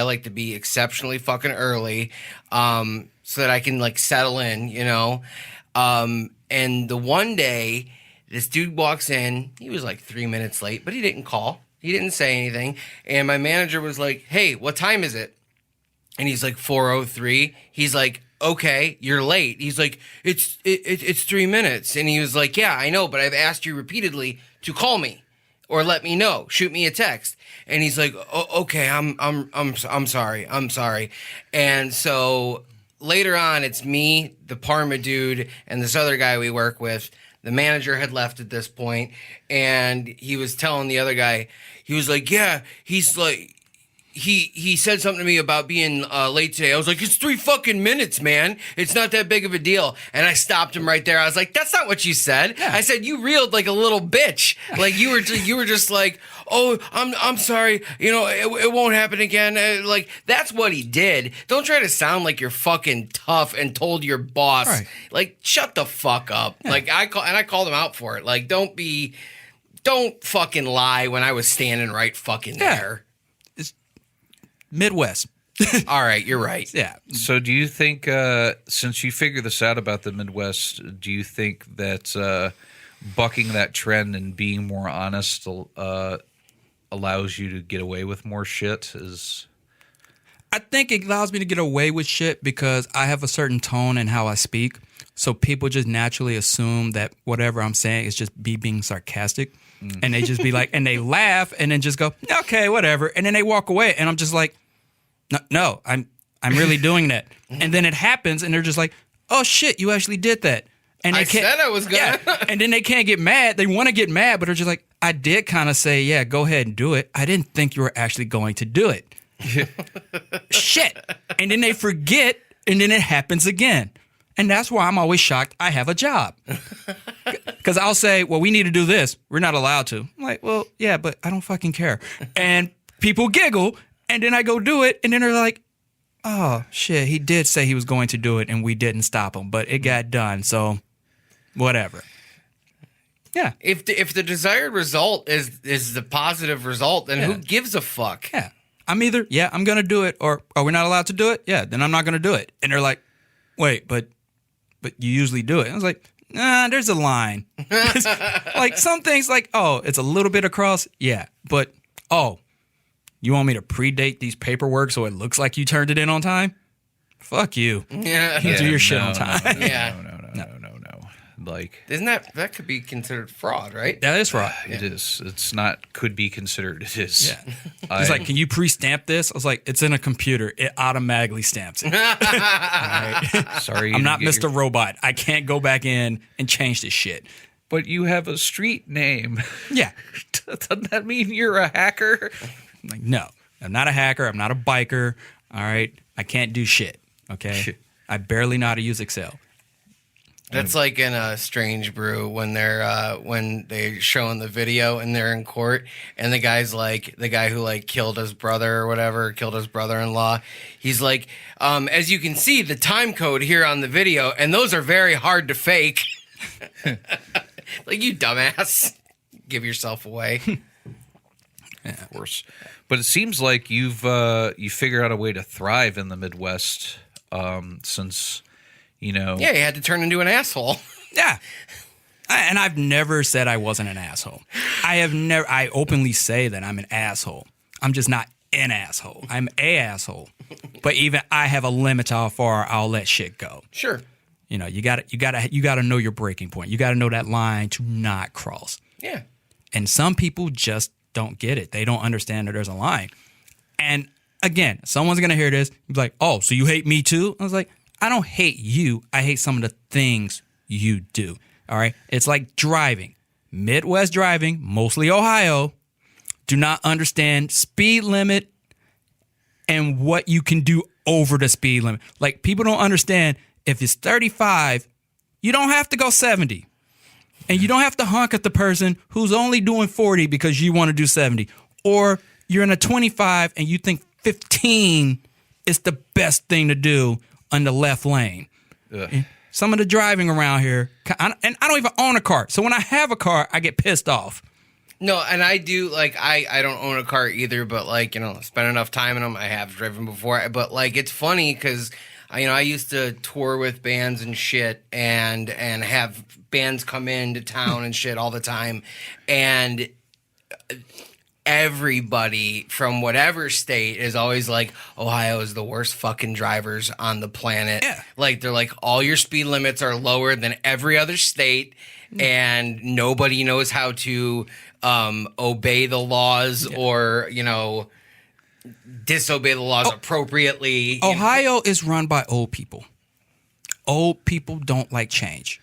like to be exceptionally fucking early so that I can, like, settle in, you know. And the one day, this dude walks in. He was, like, 3 minutes late, but he didn't call. He didn't say anything. And my manager was like, hey, what time is it? And he's like 4:03. He's like, okay, you're late. He's like, it's 3 minutes. And he was like, yeah, I know, but I've asked you repeatedly to call me or let me know, shoot me a text. And he's like, oh, okay, I'm sorry. And so later on, it's me, the Parma dude, and this other guy we work with. The manager had left at this point, and he was telling the other guy, he was like, yeah, he's like. He said something to me about being late today. I was like, it's 3 fucking minutes, man. It's not that big of a deal. And I stopped him right there. I was like, that's not what you said. Yeah. I said, you reeled like a little bitch. Like you were just like, oh, I'm sorry. You know, it won't happen again. Like that's what he did. Don't try to sound like you're fucking tough and told your boss, right. Like, shut the fuck up. Yeah. Like I called him out for it. Like, don't fucking lie when I was standing right fucking there. Midwest. All right, you're right. Yeah. So do you think, since you figured this out about the Midwest, do you think that bucking that trend and being more honest allows you to get away with more shit? I think it allows me to get away with shit because I have a certain tone in how I speak. So people just naturally assume that whatever I'm saying is just me being sarcastic. And they just be like, and they laugh and then just go, okay, whatever. And then they walk away. And I'm just like, no, I'm really doing that. And then it happens and they're just like, oh shit, you actually did that. And I said I was gonna. Yeah. And then they can't get mad. They want to get mad, but they're just like, I did kind of say, yeah, go ahead and do it. I didn't think you were actually going to do it. Shit. And then they forget and then it happens again. And that's why I'm always shocked I have a job. Because I'll say, well, we need to do this. We're not allowed to. I'm like, well, yeah, but I don't fucking care. And people giggle, and then I go do it, and then they're like, oh, shit, he did say he was going to do it, and we didn't stop him. But it got done, so whatever. Yeah. If the desired result is the positive result, then who gives a fuck? Yeah. I'm either, I'm going to do it, or are we not allowed to do it? Yeah, then I'm not going to do it. And they're like, wait, but you usually do it. I was like, nah, there's a line. Like some things like, oh, it's a little bit across. Yeah. But, oh, you want me to predate these paperwork so it looks like you turned it in on time? fuck you. Yeah. You do your shit no, on time. No, Yeah. no. Like, Isn't that could be considered fraud, right? That is right. it is. It's not could be considered. It is. Yeah. He's like, can you pre-stamp this? I was like, it's in a computer. It automatically stamps it. All right? Sorry, you I'm didn't not get Mr. Robot. I can't go back in and change this shit. But you have a street name. Yeah. Doesn't that mean you're a hacker? I'm like, no, I'm not a hacker. I'm not a biker. All right. I can't do shit. Okay. I barely know how to use Excel. That's like in a Strange Brew when they're showing the video and they're in court and the guy's like the guy who like killed his brother or whatever, killed his brother-in-law. He's like, as you can see, the time code here on the video, and those are very hard to fake. Like, you dumbass, give yourself away. Of course. But it seems like you figured out a way to thrive in the Midwest since. Yeah, you had to turn into an asshole. Yeah. And I've never said I wasn't an asshole. I openly say that I'm an asshole. I'm just not an asshole. I'm a asshole. But even I have a limit to how far I'll let shit go. Sure. You gotta know your breaking point. You gotta know that line to not cross. Yeah. And some people just don't get it. They don't understand that there's a line. And again, someone's gonna hear this, be like, "Oh, so you hate me too?" I was like, I don't hate you. I hate some of the things you do. All right. It's like driving. Midwest driving, mostly Ohio, do not understand speed limit and what you can do over the speed limit. Like, people don't understand if it's 35, you don't have to go 70. And you don't have to honk at the person who's only doing 40 because you want to do 70. Or you're in a 25 and you think 15 is the best thing to do on the left lane. Some of the driving around here, and I don't even own a car. So when I have a car, I get pissed off. No, and I do, like, I don't own a car either, but, like, spend enough time in them. I have driven before. But, like, it's funny because, I used to tour with bands and shit and have bands come into town and shit all the time. And everybody from whatever state is always like, Ohio is the worst fucking drivers on the planet. Yeah. Like, they're like, all your speed limits are lower than every other state, and nobody knows how to obey the laws or, disobey the laws appropriately. Ohio is run by old people. Old people don't like change.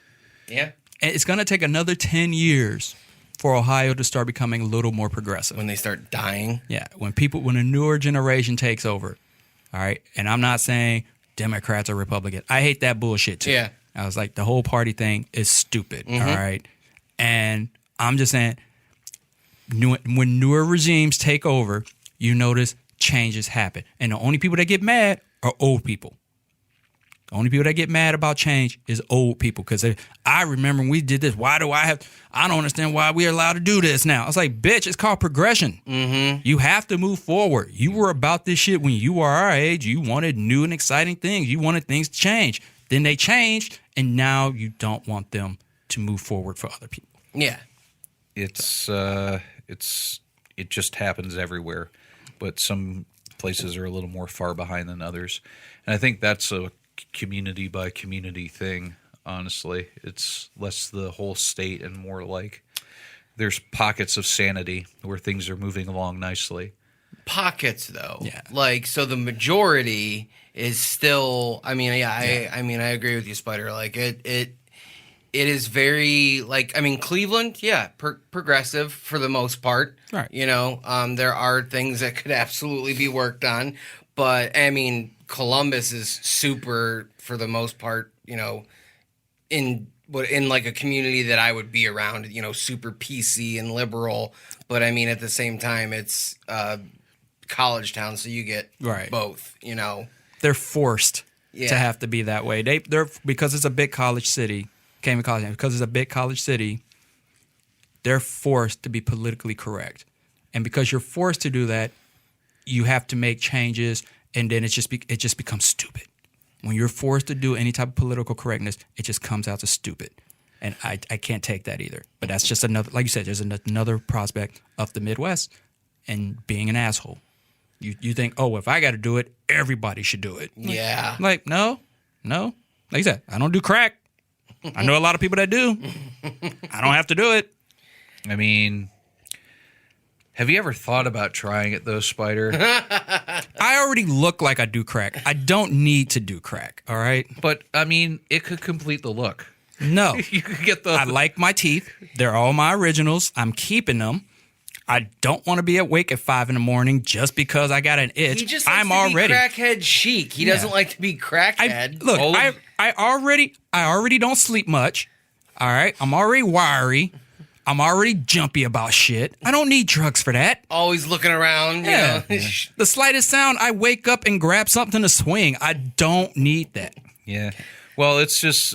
Yeah. And it's going to take another 10 years for Ohio to start becoming a little more progressive. When they start dying. Yeah, when a newer generation takes over, all right? And I'm not saying Democrats or Republicans. I hate that bullshit too. Yeah. I was like, the whole party thing is stupid, all right? And I'm just saying, when newer regimes take over, you notice changes happen. And the only people that get mad are old people. The only people that get mad about change is old people, because I remember when we did this. I don't understand why we're allowed to do this now. I was like, bitch, it's called progression. Mm-hmm. You have to move forward. You were about this shit when you were our age. You wanted new and exciting things. You wanted things to change. Then they changed, and now you don't want them to move forward for other people. Yeah. It just happens everywhere, but some places are a little more far behind than others. And I think that's a community by community thing. Honestly, it's less the whole state and more like there's pockets of sanity where things are moving along nicely. Pockets, though. Yeah. Like, so the majority is still, I agree with you, Spyder. Like, it is very, like, Cleveland, progressive for the most part. Right. There are things that could absolutely be worked on, but Columbus is super, for the most part, in like a community that I would be around, super PC and liberal. But at the same time, it's college town, so you get both. They're forced to have to be that way. They're because it's a big college city. Because it's a big college city, they're forced to be politically correct, and because you're forced to do that, you have to make changes. And then it just becomes stupid. When you're forced to do any type of political correctness, it just comes out as stupid. And I can't take that either. But that's just another, like you said, there's another prospect of the Midwest and being an asshole. You think, oh, if I got to do it, everybody should do it. Yeah. Like, no. Like I said, I don't do crack. I know a lot of people that do. I don't have to do it. I mean, have you ever thought about trying it though, Spyder? I already look like I do crack. I don't need to do crack, all right? But I mean, it could complete the look. No. You could get the. I like my teeth. They're all my originals. I'm keeping them. I don't want to be awake at 5 a.m. just because I got an itch. He just likes I'm to already be crackhead chic. He doesn't like to be crackhead. I already don't sleep much. All right, I'm already wiry. I'm already jumpy about shit. I don't need drugs for that. Always looking around. Yeah. You know? The slightest sound, I wake up and grab something to swing. I don't need that. Yeah. Well, it's just,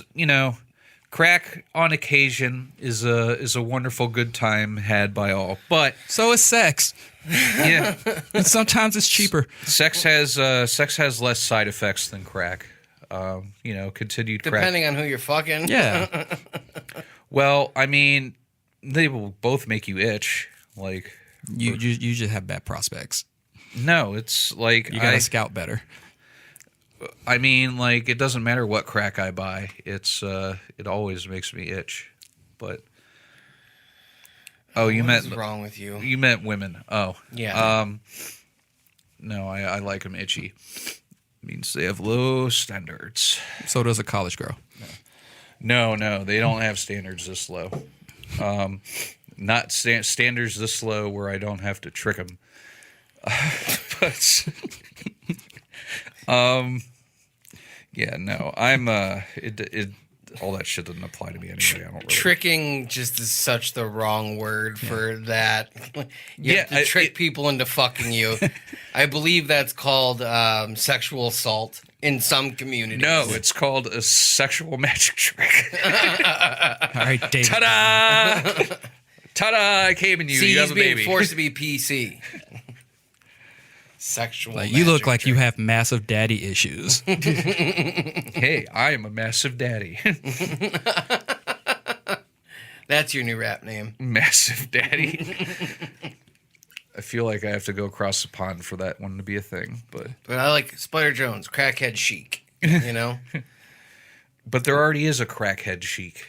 crack on occasion is a wonderful good time had by all. But So is sex. yeah, And sometimes it's cheaper. sex has less side effects than crack. Continued crack. Depending on who you're fucking. Yeah. Well, I mean, they will both make you itch. Like You just have bad prospects. no, it's like You gotta scout better. I mean, like, it doesn't matter what crack I buy. It always makes me itch. But you What's meant wrong with you? you meant women. Oh, Yeah. no, I like them itchy. Means they have low standards. So does a college girl. No, they don't have standards this low. Not standards this low where I don't have to trick them. But yeah, no, I'm it all that shit doesn't apply to me anyway. I don't really. Tricking just is such the wrong word for that. You have to Yeah, trick people into fucking you. I believe that's called sexual assault in some communities. No, it's called a sexual magic trick. All right, David. Ta-da! Ta-da! I came in you. See, You he's have a being baby. forced to be PC. Sexual. Like, you look magic like you trick. have massive daddy issues. Hey, I am a massive daddy. That's your new rap name. Massive daddy. I feel like I have to go across the pond for that one to be a thing, but But I like Spyder Jones, crackhead chic. You know? there already is a crackhead chic.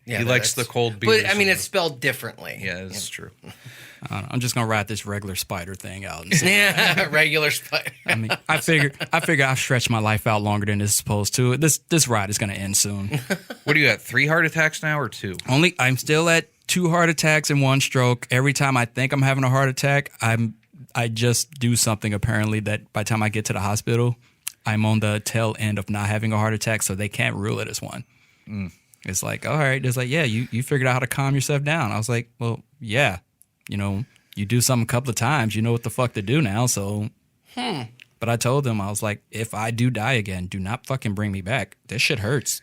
Yeah, He likes that's- the cold beers. But I mean, and it's spelled differently. yeah, it's true. I don't know, I'm just gonna ride this regular spider thing out. And see. Yeah, regular Spyder. I mean, I figure I've stretched my life out longer than it's supposed to. This ride is gonna end soon. What do you got? 3 heart attacks now or 2? I'm still at 2 heart attacks and 1 stroke. Every time I think I'm having a heart attack, I just do something apparently that by the time I get to the hospital, I'm on the tail end of not having a heart attack, so they can't rule it as one. It's like, all right, it's like, yeah, you figured out how to calm yourself down. I was like, well, yeah, you do something a couple of times, you know what the fuck to do now. So, but I told them, I was like, if I do die again, do not fucking bring me back. This shit hurts.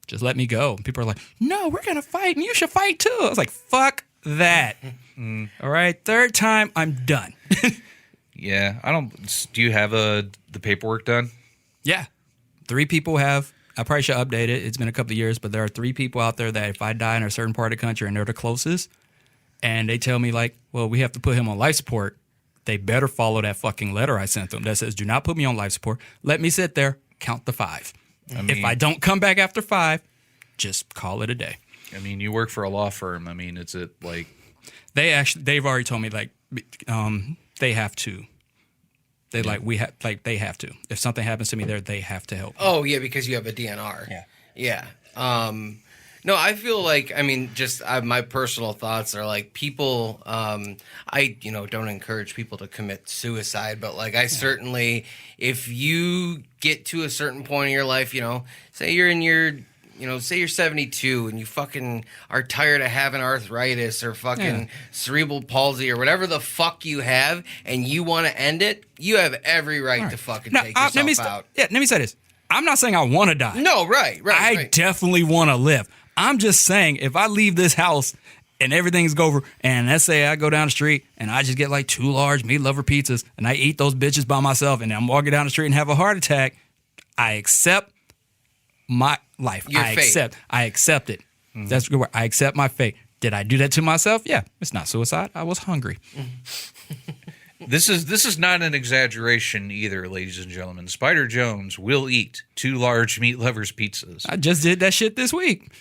Just let me go. People are like, no, we're gonna fight, and you should fight too. I was like, fuck that. All right, 3rd time, I'm done. Yeah, I don't. Do you have the paperwork done? Yeah, 3 people have. I probably should update it. It's been a couple of years, but there are 3 people out there that if I die in a certain part of the country and they're the closest, and they tell me like, well, we have to put him on life support, they better follow that fucking letter I sent them that says, do not put me on life support. Let me sit there, count to 5. If I don't come back after 5, just call it a day. I mean, you work for a law firm. I mean, is it like They've already told me like, they have to. They they have to. If something happens to me there, they have to help. Oh, yeah, because you have a DNR. Yeah. No, I feel like, I mean, just my personal thoughts are like people, I, don't encourage people to commit suicide, but like I certainly, if you get to a certain point in your life, say you're in your, say you're 72 and you fucking are tired of having arthritis or fucking cerebral palsy or whatever the fuck you have and you want to end it, you have every right to fucking take yourself out. Let me say this. I'm not saying I want to die. No, right. I definitely want to live. I'm just saying, if I leave this house and everything's over, and let's say I go down the street and I just get like 2 large meat lover pizzas and I eat those bitches by myself and I'm walking down the street and have a heart attack, I accept my life. Your fate. I accept it. Mm-hmm. That's good word. I accept my fate. Did I do that to myself? Yeah. It's not suicide. I was hungry. This is not an exaggeration either, ladies and gentlemen. Spyder Jones will eat 2 large meat lovers pizzas. I just did that shit this week.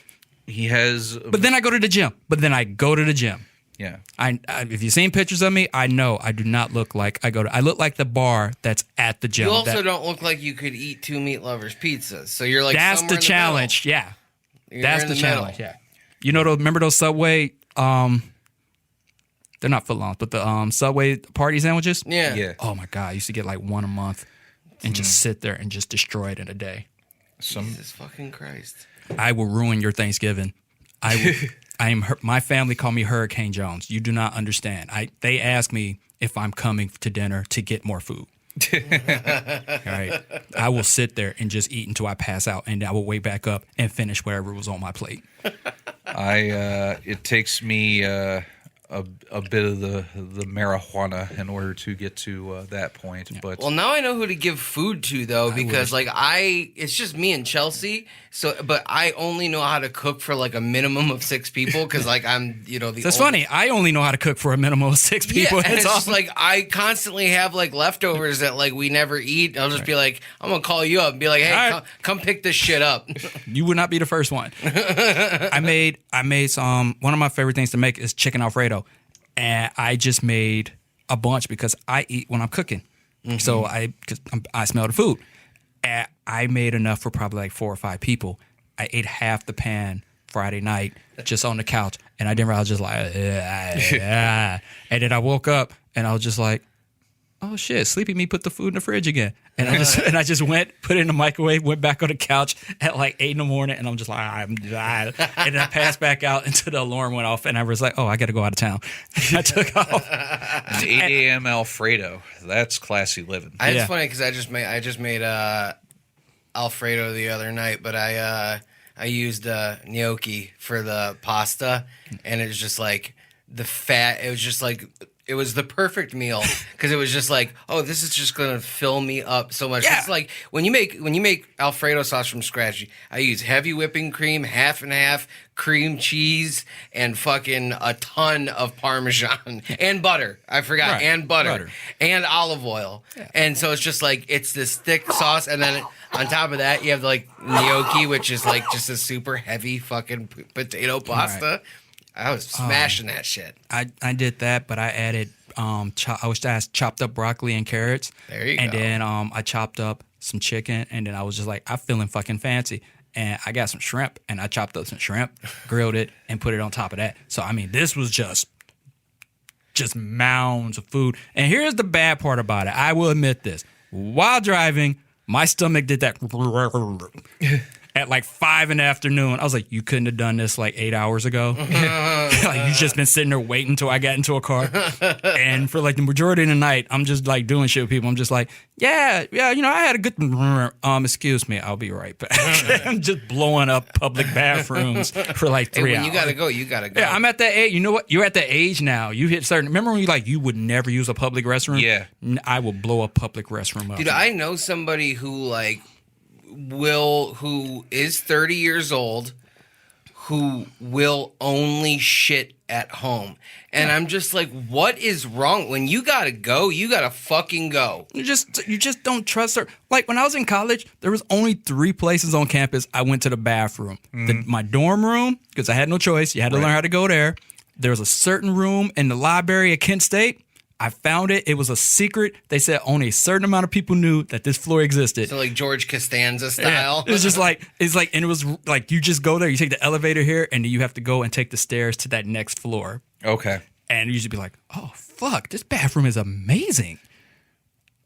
He has, But then I go to the gym. yeah. I if you've seen pictures of me, I know I do not look like I look like the bar that's at the gym. You also don't look like you could eat 2 meat lovers pizzas. So you're like, that's somewhere the in challenge. middle. Yeah. You're That's in the middle. challenge. Yeah. You know, remember those Subway, they're not footlongs, but the Subway party sandwiches? Yeah. Yeah. Oh my God. I used to get like one a month and just sit there and just destroy it in a day. Jesus fucking Christ. I will ruin your Thanksgiving. My family call me Hurricane Jones. You do not understand. They ask me if I'm coming to dinner to get more food. All right. I will sit there and just eat until I pass out, and I will wake back up and finish whatever was on my plate. It takes me a bit of the marijuana in order to get to that point. Yeah. But well, now I know who to give food to though, because it's just me and Chelsea. So, but I only know how to cook for like a minimum of 6 people because like I'm, That's funny. I only know how to cook for a minimum of 6 people. Yeah, and it's just like I constantly have like leftovers that like we never eat. I'll just be like, I'm gonna call you up and be like, hey, come pick this shit up. You would not be the first one. I made some. One of my favorite things to make is chicken Alfredo, and I just made a bunch because I eat when I'm cooking. Mm-hmm. So I smell the food. And I made enough for probably like 4 or 5 people. I ate half the pan Friday night just on the couch, and I didn't realize I was just like, and then I woke up and I was just like, oh shit, Sleepy Me put the food in the fridge again. And I just went, put it in the microwave, went back on the couch at like 8 in the morning, and I'm just like, and then I passed back out until the alarm went off, and I was like, oh, I got to go out of town. I took off. An 8 a.m. Alfredo. That's classy living. It's funny because I just made Alfredo the other night, but I used gnocchi for the pasta, and it was just like the fat. It was just like. It was the perfect meal because it was just like, oh, this is just gonna fill me up so much. Yeah. It's like when you make Alfredo sauce from scratch, I use heavy whipping cream, half and half, cream cheese, and fucking a ton of Parmesan and butter. I forgot, and butter and olive oil. Yeah. And so it's just like it's this thick sauce, and then on top of that, you have like gnocchi, which is like just a super heavy fucking potato pasta. Right. I was smashing that shit. I did that, but I added I chopped up broccoli and carrots. There you go. And then I chopped up some chicken, and then I was just like, I'm feeling fucking fancy. And I got some shrimp, and I chopped up some shrimp, grilled it, and put it on top of that. So I mean, this was just mounds of food. And here's the bad part about it. I will admit this. While driving, my stomach did that at like 5 in the afternoon. I was like, you couldn't have done this like 8 hours ago. Like you just been sitting there waiting until I got into a car. And for like the majority of the night, I'm just like doing shit with people. I'm just like, yeah, I had a good excuse me, I'll be right back. I'm just blowing up public bathrooms for like 3 hours. You gotta go. Yeah, I'm at that age. You know what? You're at that age now. You hit certain. Remember when you would never use a public restroom? Yeah. I will blow a public restroom up. Dude, I know somebody who who is 30 years old who will only shit at home. And I'm just like, what is wrong? When you gotta go, you gotta fucking go. You just don't trust her. Like when I was in college, there was only 3 places on campus I went to the bathroom. My dorm room, because I had no choice. You had to learn how to go there. There was a certain room in the library at Kent State. I found it. It was a secret. They said only a certain amount of people knew that this floor existed. So like George Costanza style. Yeah. It was just like, and it was like you just go there, you take the elevator here, and then you have to go and take the stairs to that next floor. Okay. And you should be like, oh, fuck, this bathroom is amazing.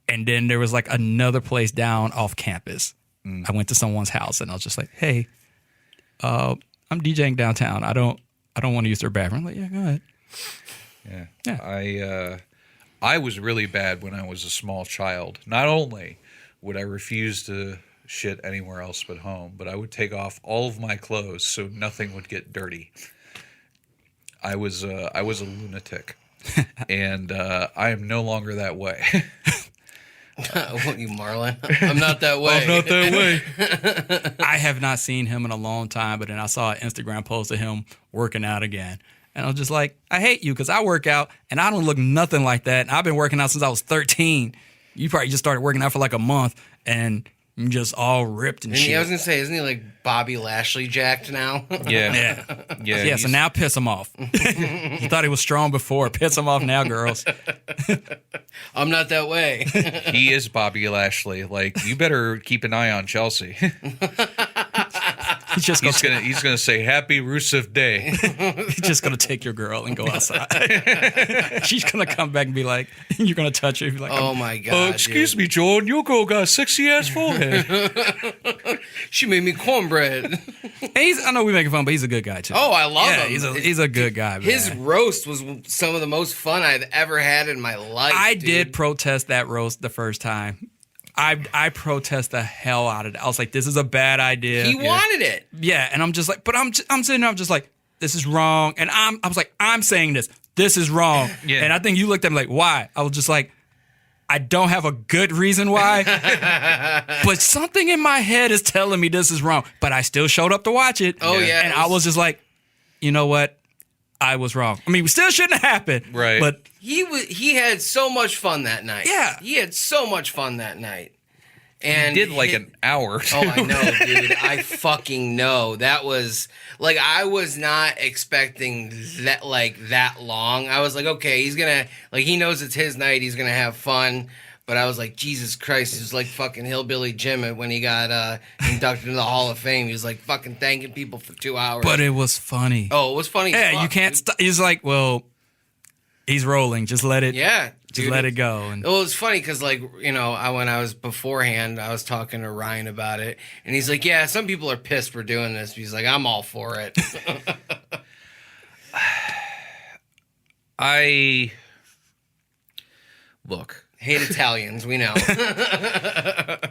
And then there was like another place down off campus. I went to someone's house, and I was just like, hey, I'm DJing downtown. I don't want to use their bathroom. I'm like, yeah, go ahead. Yeah. I was really bad when I was a small child. Not only would I refuse to shit anywhere else but home, but I would take off all of my clothes so nothing would get dirty. I was a lunatic, and I am no longer that way. What, you Marlon? I'm not that way. I'm not that way. I have not seen him in a long time, but then I saw an Instagram post of him working out again. And I was just like, I hate you because I work out and I don't look nothing like that. And I've been working out since I was 13. You probably just started working out for like a month and I'm just all ripped and shit. I was going to say, isn't he like Bobby Lashley jacked now? Yeah. So now piss him off. You thought he was strong before. Piss him off now, girls. I'm not that way. He is Bobby Lashley. Like, you better keep an eye on Chelsea. He's gonna say Happy Rusev Day. He's just gonna take your girl and go outside. She's gonna come back and be like, you're gonna touch her. Be like, oh my god! Excuse me, John. Your girl got a sexy ass forehead. She made me cornbread. I know we making fun, but he's a good guy too. Oh, I love him. He's a good guy. Man. His roast was some of the most fun I've ever had in my life. I did protest that roast the first time. I protest the hell out of it. I was like, this is a bad idea. He wanted it. Yeah, and I'm just like, but I'm sitting there, I'm just like, this is wrong. And I was like, I'm saying this. This is wrong. Yeah. And I think you looked at me like, why? I was just like, I don't have a good reason why. But something in my head is telling me this is wrong. But I still showed up to watch it. Oh, yeah. And I was just like, you know what? I was wrong. I mean, we still shouldn't have happened. Right. But He had so much fun that night. Yeah. He had so much fun that night. And Did like an hour. Oh, I know, dude. I fucking know. That was like, I was not expecting that long. I was like, okay, he's gonna, like, he knows it's his night. He's gonna have fun. But I was like, Jesus Christ, he was like fucking Hillbilly Jim when he got inducted into the Hall of Fame. He was like fucking thanking people for 2 hours. But it was funny. Oh, it was funny. Yeah, as fuck, you can't dude. stop. He's like, well, he's rolling. Just let it. Yeah. Just dude. let it go. And Well, it's funny because, like, you know, when I was beforehand, I was talking to Ryan about it, and he's like, "Yeah, some people are pissed we're doing this." He's like, "I'm all for it." Look. Hate Italians, we know.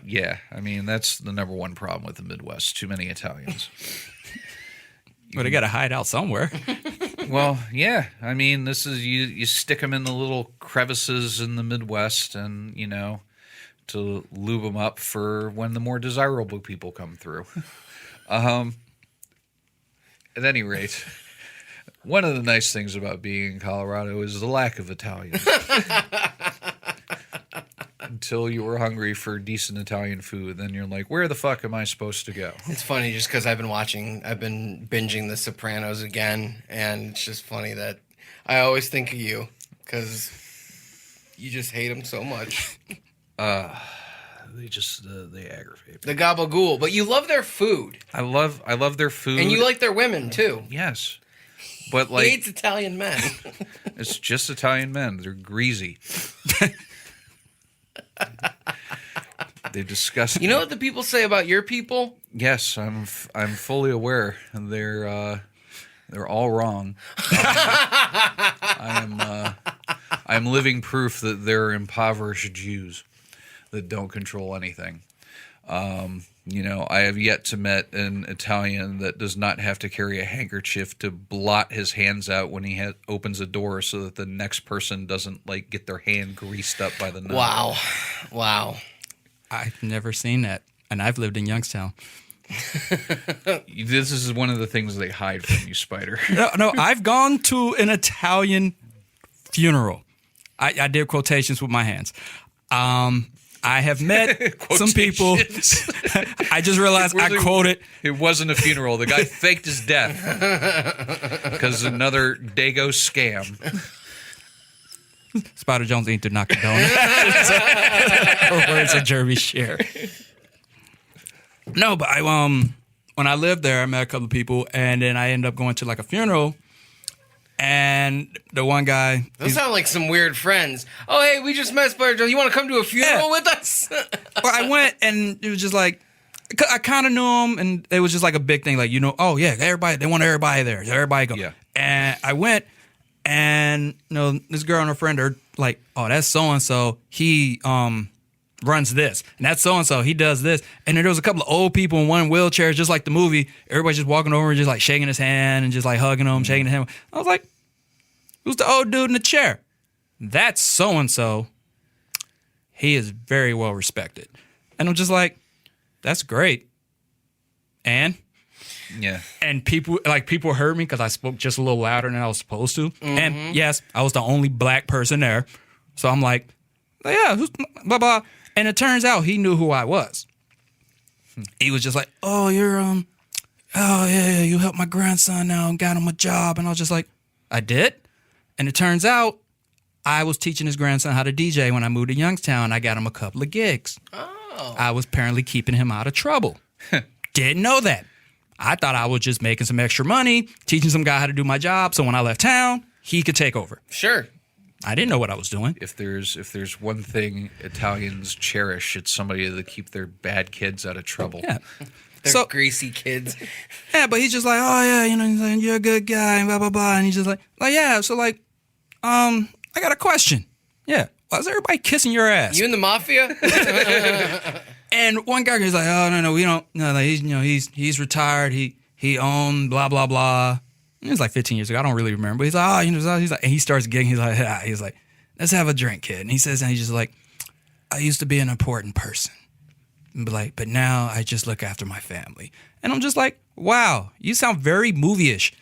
Yeah, I mean, that's the number one problem with the Midwest. Too many Italians. well, they got to hide out somewhere. Well, yeah. I mean, this is you stick them in the little crevices in the Midwest and, you know, to lube them up for when the more desirable people come through. At any rate, one of the nice things about being in Colorado is the lack of Italians. Until you were hungry for decent Italian food, then you're like, where the fuck am I supposed to go? It's funny just because I've been binging The Sopranos again, and it's just funny that I always think of you because you just hate them so much. They aggravate me. The gabagool, but you love their food, I love their food. and you like their women too. Yes. But He like, hates Italian men. it's just Italian men. They're greasy. They disgust You know what the people say about your people? Yes, I'm fully aware. They're all wrong. I'm living proof that they're impoverished Jews that don't control anything. You know, I have yet to meet an Italian that does not have to carry a handkerchief to blot his hands out when he opens a door so that the next person doesn't like get their hand greased up by the knife. Wow. I've never seen that, and I've lived in Youngstown. This is one of the things they hide from you, Spyder. No, I've gone to an Italian funeral. I did quotations with my hands. I have met some people. I just realized I quoted. It wasn't a funeral. The guy faked his death because another Dago scam. Spyder Jones ain't do not condone it. Words of Jeremy Shear. No, but when I lived there, I met a couple of people, and then I ended up going to like a funeral. And the one guy... Those sound like some weird friends. Oh, hey, we just met Spyder Jones. You want to come to a funeral with us? Well, I went, and it was just like... I kind of knew him, and it was just like a big thing. Like, you know, oh, yeah, everybody, they want everybody there. So everybody go. Yeah. And I went, and, you know, this girl and her friend are like, oh, that's so-and-so. He runs this. And that's so-and-so. He does this. And then there was a couple of old people in one wheelchair, just like the movie. Everybody just walking over and just like shaking his hand and just like hugging him, shaking his hand. I was like, who's the old dude in the chair? That's so-and-so. He is very well respected. And I'm just like, that's great. And Yeah. And people heard me because I spoke just a little louder than I was supposed to. And yes, I was the only black person there. So I'm like, yeah, who's blah blah. And it turns out he knew who I was. He was just like, oh, you're oh yeah, you helped my grandson out and got him a job. And I was just like, I did. And it turns out I was teaching his grandson how to DJ when I moved to Youngstown. I got him a couple of gigs. Oh. I was apparently keeping him out of trouble. Didn't know that. I thought I was just making some extra money, teaching some guy how to do my job, so when I left town, he could take over. Sure. I didn't know what I was doing. If there's one thing Italians cherish, it's somebody to keep their bad kids out of trouble. Yeah. They're greasy kids. Yeah, but he's just like, oh yeah, he's like, you're a good guy, and blah blah blah, and he's just like yeah, so like, I got a question. Yeah, why is everybody kissing your ass? You in the mafia? And one guy is like, oh no, we don't. No, like, he's retired. He owned blah blah blah. It was like 15 years ago. I don't really remember. But he's like, he's like, and he starts getting. He's like, let's have a drink, kid. And he says, and he's just like, I used to be an important person, but now I just look after my family. And I'm just like, wow, you sound very movie-ish.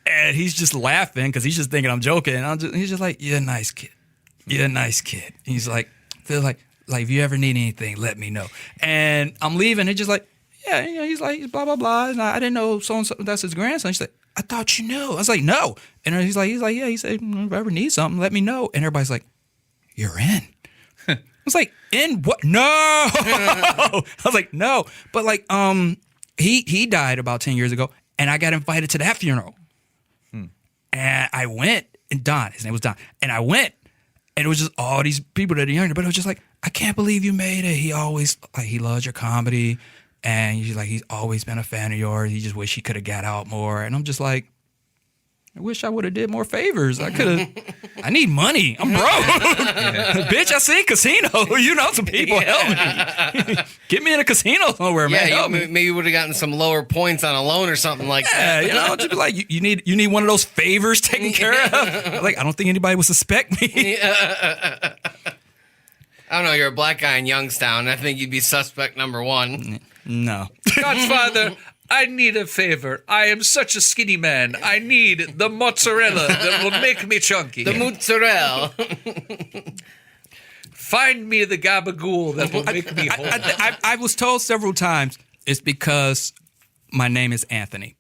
And he's just laughing because he's just thinking I'm joking. And he's just like, you're a nice kid. You're a nice kid. And he's like, feel like if you ever need anything, let me know. And I'm leaving. He's just like, yeah, he's like, blah, blah, blah. And I didn't know so-and-so, that's his grandson. He's like, I thought you knew. I was like, no. And he's like, yeah. He said, if I ever need something, let me know. And everybody's like, you're in. I was like, in what? No. I was like, no. But like, he died about 10 years ago, and I got invited to that funeral. And I went, and his name was Don, and I went, and it was just all these people that are younger, but it was just like, I can't believe you made it. He always, like, he loves your comedy, and he's always been a fan of yours. He just wish he could have got out more. And I'm just like, I wish I would have did more favors. I could have. I need money. I'm broke. Bitch, I seen casino. Some people help me. Get me in a casino somewhere, man. Yeah, help me. maybe you would have gotten some lower points on a loan or something like that. Yeah, just be like, you need one of those favors taken care of. Like, I don't think anybody would suspect me. I don't know. You're a black guy in Youngstown. I think you'd be suspect number one. No. Godfather, I need a favor. I am such a skinny man. I need the mozzarella that will make me chunky. The mozzarella. Find me the gabagool that will make me whole. I was told several times it's because my name is Anthony.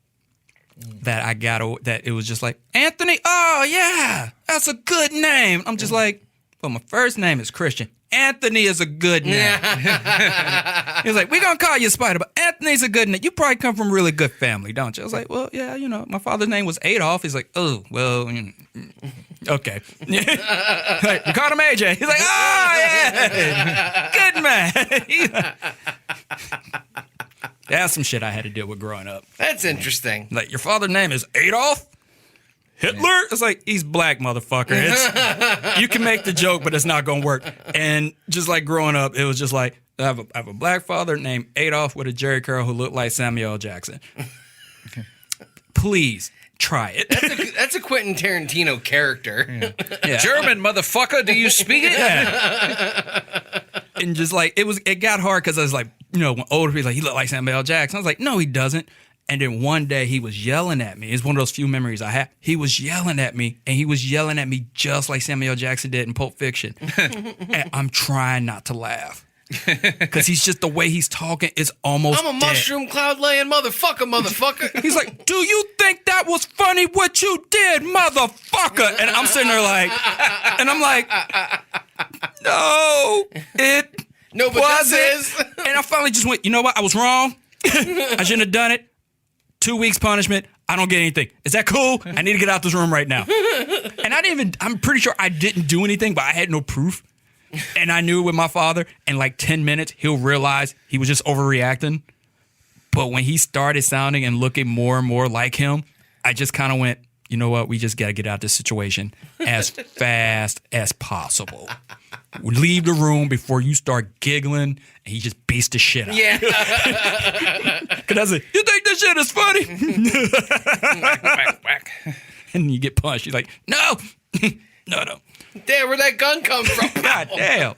That that it was just like, Anthony? Oh, yeah, that's a good name. I'm just like, well, my first name is Christian. Anthony is a good name. He was like, we're going to call you Spyder, but Anthony's a good name. You probably come from a really good family, don't you? I was like, well, yeah, my father's name was Adolf. He's like, oh, well, okay. Like, we called him AJ. He's like, oh, yeah, good man. That's some shit I had to deal with growing up. That's interesting. Like, your father's name is Adolf? Hitler? It's like, he's black, motherfucker. You can make the joke, but it's not going to work. And just like growing up, it was just like, I have a black father named Adolf with a Jerry curl who looked like Samuel L. Jackson. Please try it. That's a Quentin Tarantino character. Yeah. German, motherfucker, do you speak it? Yeah. And just like, it got hard because I was like, when older people like, he looked like Samuel L. Jackson. I was like, no, he doesn't. And then one day he was yelling at me. It's one of those few memories I have. He was yelling at me, and he was yelling at me just like Samuel L. Jackson did in Pulp Fiction. And I'm trying not to laugh. Because he's just, the way he's talking, it's almost I'm a dead. mushroom cloud laying motherfucker. He's like, do you think that was funny what you did, motherfucker? And I'm sitting there like, and I'm like, no, it No, but wasn't. this is. And I finally just went, you know what? I was wrong. I shouldn't have done it. 2 weeks punishment. I don't get anything. Is that cool? I need to get out this room right now. And I'm pretty sure I didn't do anything, but I had no proof. And I knew with my father, in like 10 minutes, he'll realize he was just overreacting. But when he started sounding and looking more and more like him, I just kind of went, you know what? We just got to get out of this situation as fast as possible. Leave the room before you start giggling, and he just beats the shit out. Yeah. Because I said, you think this shit is funny? Whack. And you get punched. You're like, no. No. Damn, where'd that gun come from? God damn.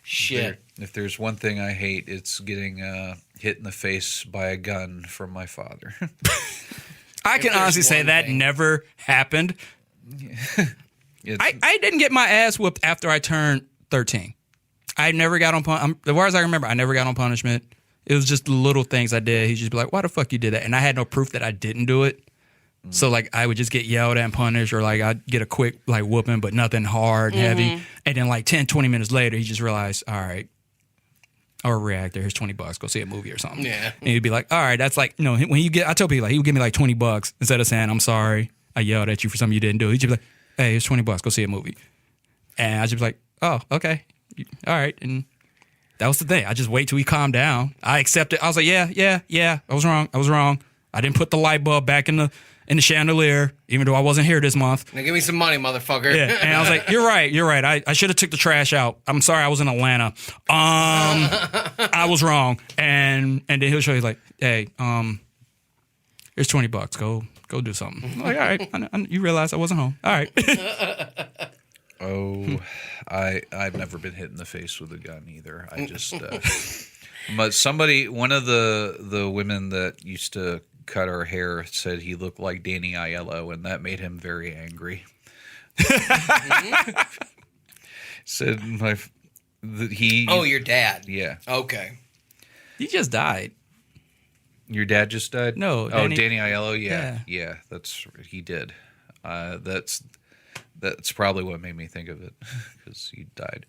Shit. If there's one thing I hate, it's getting hit in the face by a gun from my father. I can honestly say that never happened. I didn't get my ass whooped after I turned 13. I never got on as far as I remember, I never got on punishment. It was just the little things I did. He'd just be like, why the fuck you did that? And I had no proof that I didn't do it. So, like, I would just get yelled at and punished, or, like, I'd get a quick, like, whooping, but nothing hard and heavy. And then, like, 10, 20 minutes later, he just realized, all right, or reactor, here's $20, go see a movie or something. Yeah. And he'd be like, all right, that's like, you know, when you get, I tell people, like, he would give me, like, $20 instead of saying, I'm sorry, I yelled at you for something you didn't do. He'd just be like, hey, here's $20, go see a movie. And I'd just be like, oh, okay, all right. And that was the thing. I just wait till he calmed down. I accepted. I was like, yeah, I was wrong. I didn't put the light bulb back in the chandelier, even though I wasn't here this month. Now give me some money, motherfucker. Yeah, and I was like, you're right. I should have took the trash out. I'm sorry, I was in Atlanta. I was wrong. And then he'll show you like, hey, here's $20. Go do something. I'm like, all right, you realize I wasn't home. All right. Oh, I've never been hit in the face with a gun either. I just, but one of the women that used to cut our hair said he looked like Danny Aiello, and that made him very angry. Said your dad. Yeah. Okay. He just died. Your dad just died? No. Danny Aiello. Yeah. He did. That's probably what made me think of it, because he died.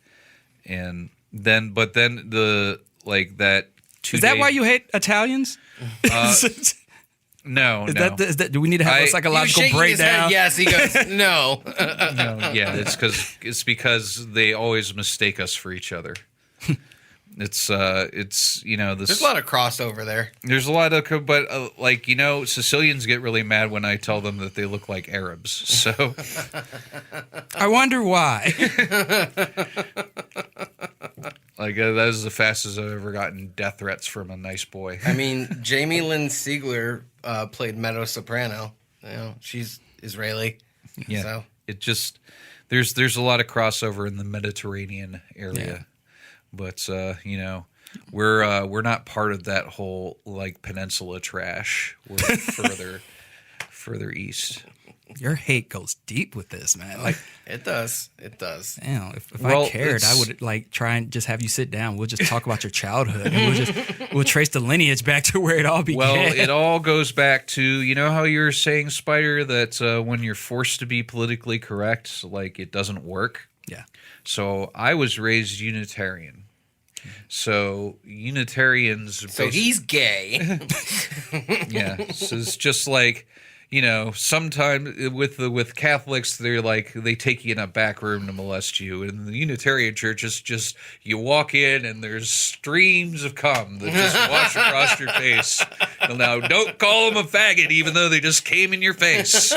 And then the like that. Is that why you hate Italians? No. Is that? Do we need to have a psychological breakdown? Yes, he goes, no. No, yeah, it's because they always mistake us for each other. It's you know, there's a lot of crossover there. There's a lot of, but like, you know, Sicilians get really mad when I tell them that they look like Arabs. So I wonder why. Like that is the fastest I've ever gotten death threats from a nice boy. I mean, Jamie Lynn Sigler played Meadow Soprano. You know, she's Israeli. Yeah. So. It just there's a lot of crossover in the Mediterranean area. Yeah. But you know, we're not part of that whole like peninsula trash. We're further east. Your hate goes deep with this, man. Like it does. Damn, if I cared, I would like try and just have you sit down. We'll just talk about your childhood, and we'll trace the lineage back to where it all began. Well, it all goes back to, you know how you were saying, Spyder, that when you're forced to be politically correct, like it doesn't work. Yeah. So I was raised Unitarian. So Unitarians. So he's gay. Yeah. So it's just like, you know, sometimes with Catholics, they're like, they take you in a back room to molest you. And the Unitarian Church is just, you walk in and there's streams of cum that just wash across your face. Now, don't call them a faggot, even though they just came in your face.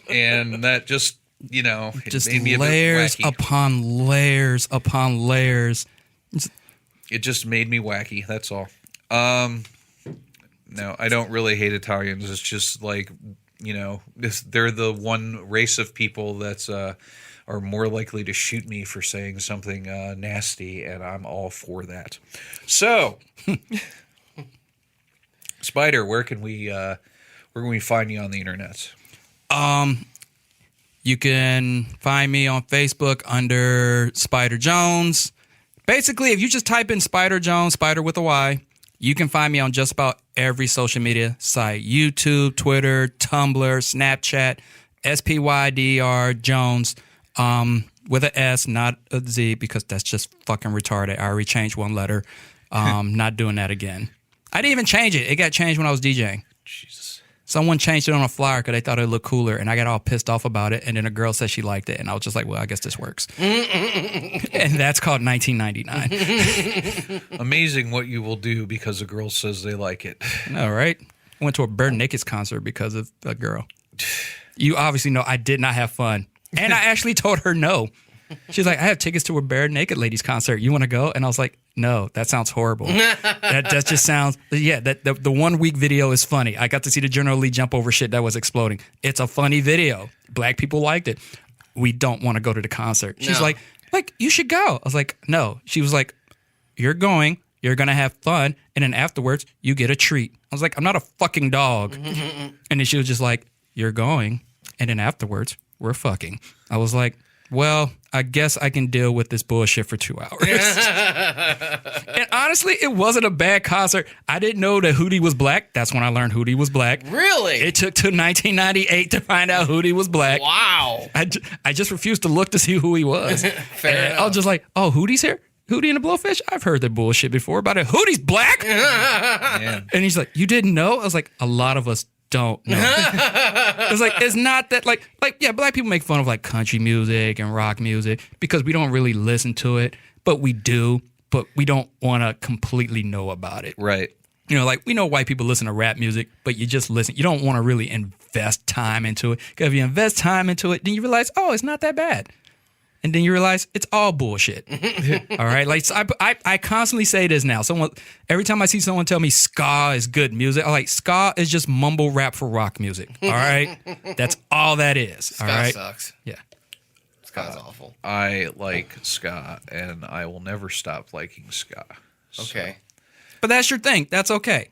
And that just, you know, it just made me layers a bit wacky. upon layers upon layers. It just made me wacky. That's all. No, I don't really hate Italians. It's just like, you know, they're the one race of people that's are more likely to shoot me for saying something nasty, and I'm all for that. So, Spyder, where can we find you on the internet? You can find me on Facebook under Spyder Jones. Basically, if you just type in Spyder Jones, Spyder with a Y, you can find me on just about every social media site. YouTube, Twitter, Tumblr, Snapchat, SPYDR Jones, with an S, not a Z, because that's just fucking retarded. I already changed one letter. Not doing that again. I didn't even change it. It got changed when I was DJing. Jesus. Someone changed it on a flyer because they thought it looked cooler, and I got all pissed off about it. And then a girl said she liked it, and I was just like, well, I guess this works. And that's called 1999. Amazing what you will do because a girl says they like it. All right. I went to a Bare Naked concert because of a girl. You obviously know I did not have fun. And I actually told her no. She's like, I have tickets to a Bare Naked ladies concert. You want to go? And I was like, no, that sounds horrible. that just sounds, the 1 week video is funny. I got to see the General Lee jump over shit that was exploding. It's a funny video. Black people liked it. We don't want to go to the concert. She's like, you should go. I was like, no. She was like, you're going to have fun, and then afterwards you get a treat. I was like, I'm not a fucking dog. And then she was just like, you're going, and then afterwards we're fucking. I was like, well, I guess I can deal with this bullshit for 2 hours. And honestly, it wasn't a bad concert. I didn't know that Hootie was black. That's when I learned Hootie was black. Really? It took till 1998 to find out Hootie was black. Wow. I just refused to look to see who he was. Fair I was just like, oh, Hootie's here? Hootie and the Blowfish? I've heard that bullshit before about it. Hootie's black? Yeah. And he's like, you didn't know? I was like, a lot of us don't know. It's like, it's not that like, yeah, black people make fun of like country music and rock music because we don't really listen to it, but we do, but we don't want to completely know about it. Right. You know, like we know white people listen to rap music, but you just listen. You don't want to really invest time into it. Because if you invest time into it, then you realize, oh, it's not that bad. And then you realize it's all bullshit. All right. Like so I constantly say this now. Every time I see someone tell me ska is good music, I'm like, ska is just mumble rap for rock music. All right. That's all that is. Ska all right. sucks. Yeah. Ska's awful. I like ska, and I will never stop liking ska. Okay. But that's your thing. That's okay.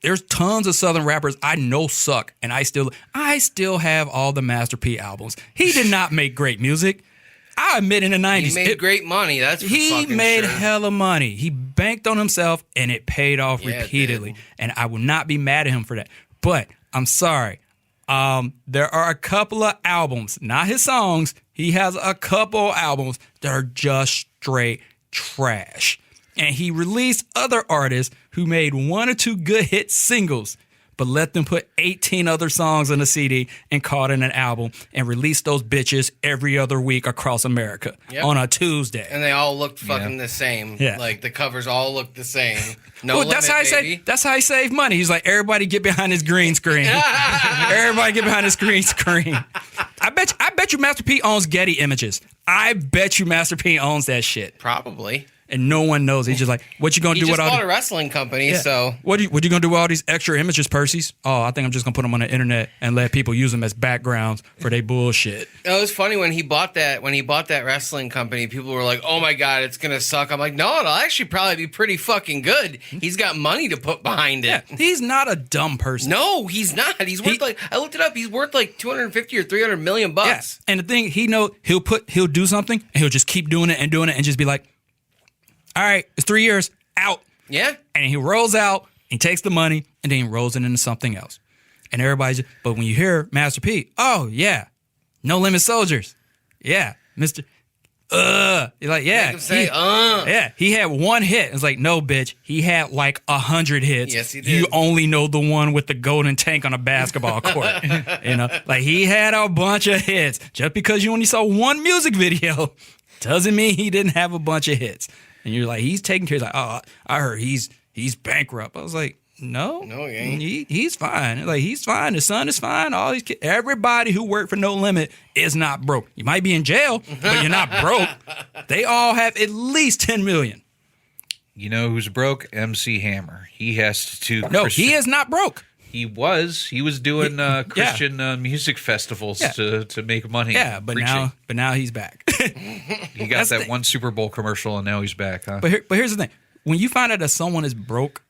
There's tons of Southern rappers I know suck, and I still have all the Master P albums. He did not make great music. I admit in the 90s. He made great money. That's for He fucking made sure. hella money. He banked on himself, and it paid off Yeah, it repeatedly. did. And I will not be mad at him for that. But I'm sorry. There are a couple of albums, not his songs. He has a couple albums that are just straight trash. And he released other artists who made 1 or 2 good hit singles, but let them put 18 other songs on a CD and call it an album and release those bitches every other week across America on a Tuesday. And they all looked fucking the same. Yeah. Like the covers all looked the same. No Well, limit, that's how he saved money. He's like, everybody get behind his green screen. Everybody get behind his green screen. I bet you Master P owns Getty Images. I bet you Master P owns that shit. Probably. And no one knows. He's just like, what you gonna He do just with all bought a wrestling company, so What you gonna do with all these extra images, Percy's? Oh, I think I'm just gonna put them on the internet and let people use them as backgrounds for their bullshit. it was funny when he bought that wrestling company, people were like, "Oh my god, it's gonna suck." I'm like, "No, it'll actually probably be pretty fucking good." He's got money to put behind it. Yeah, he's not a dumb person. No, he's not. He's worth I looked it up. He's worth like 250 or 300 million bucks. Yeah. And the thing he'll do something and he'll just keep doing it and just be like, all right, it's 3 years out. Yeah. And he rolls out, he takes the money, and then he rolls it into something else. And but when you hear Master P, oh yeah, No Limit Soldiers. Yeah, Mr. You're like, yeah. Make him say, Yeah, he had 1 hit. It's like, no, bitch. He had like 100 hits. Yes, he did. You only know the one with the golden tank on a basketball court. Like he had a bunch of hits. Just because you only saw 1 music video doesn't mean he didn't have a bunch of hits. And you're like, he's taking care. He's like, oh, I heard he's bankrupt. I was like, no, he ain't. He's fine. Like he's fine. His son is fine. All these kids, everybody who worked for No Limit is not broke. You might be in jail, but you're not broke. They all have at least 10 million. You know who's broke? MC Hammer. He has to do. No, he is not broke. He was doing Christian music festivals to make money. Yeah, but preaching. now he's back. He got that one Super Bowl commercial, and now he's back. Huh? But here's the thing: when you find out that someone is broke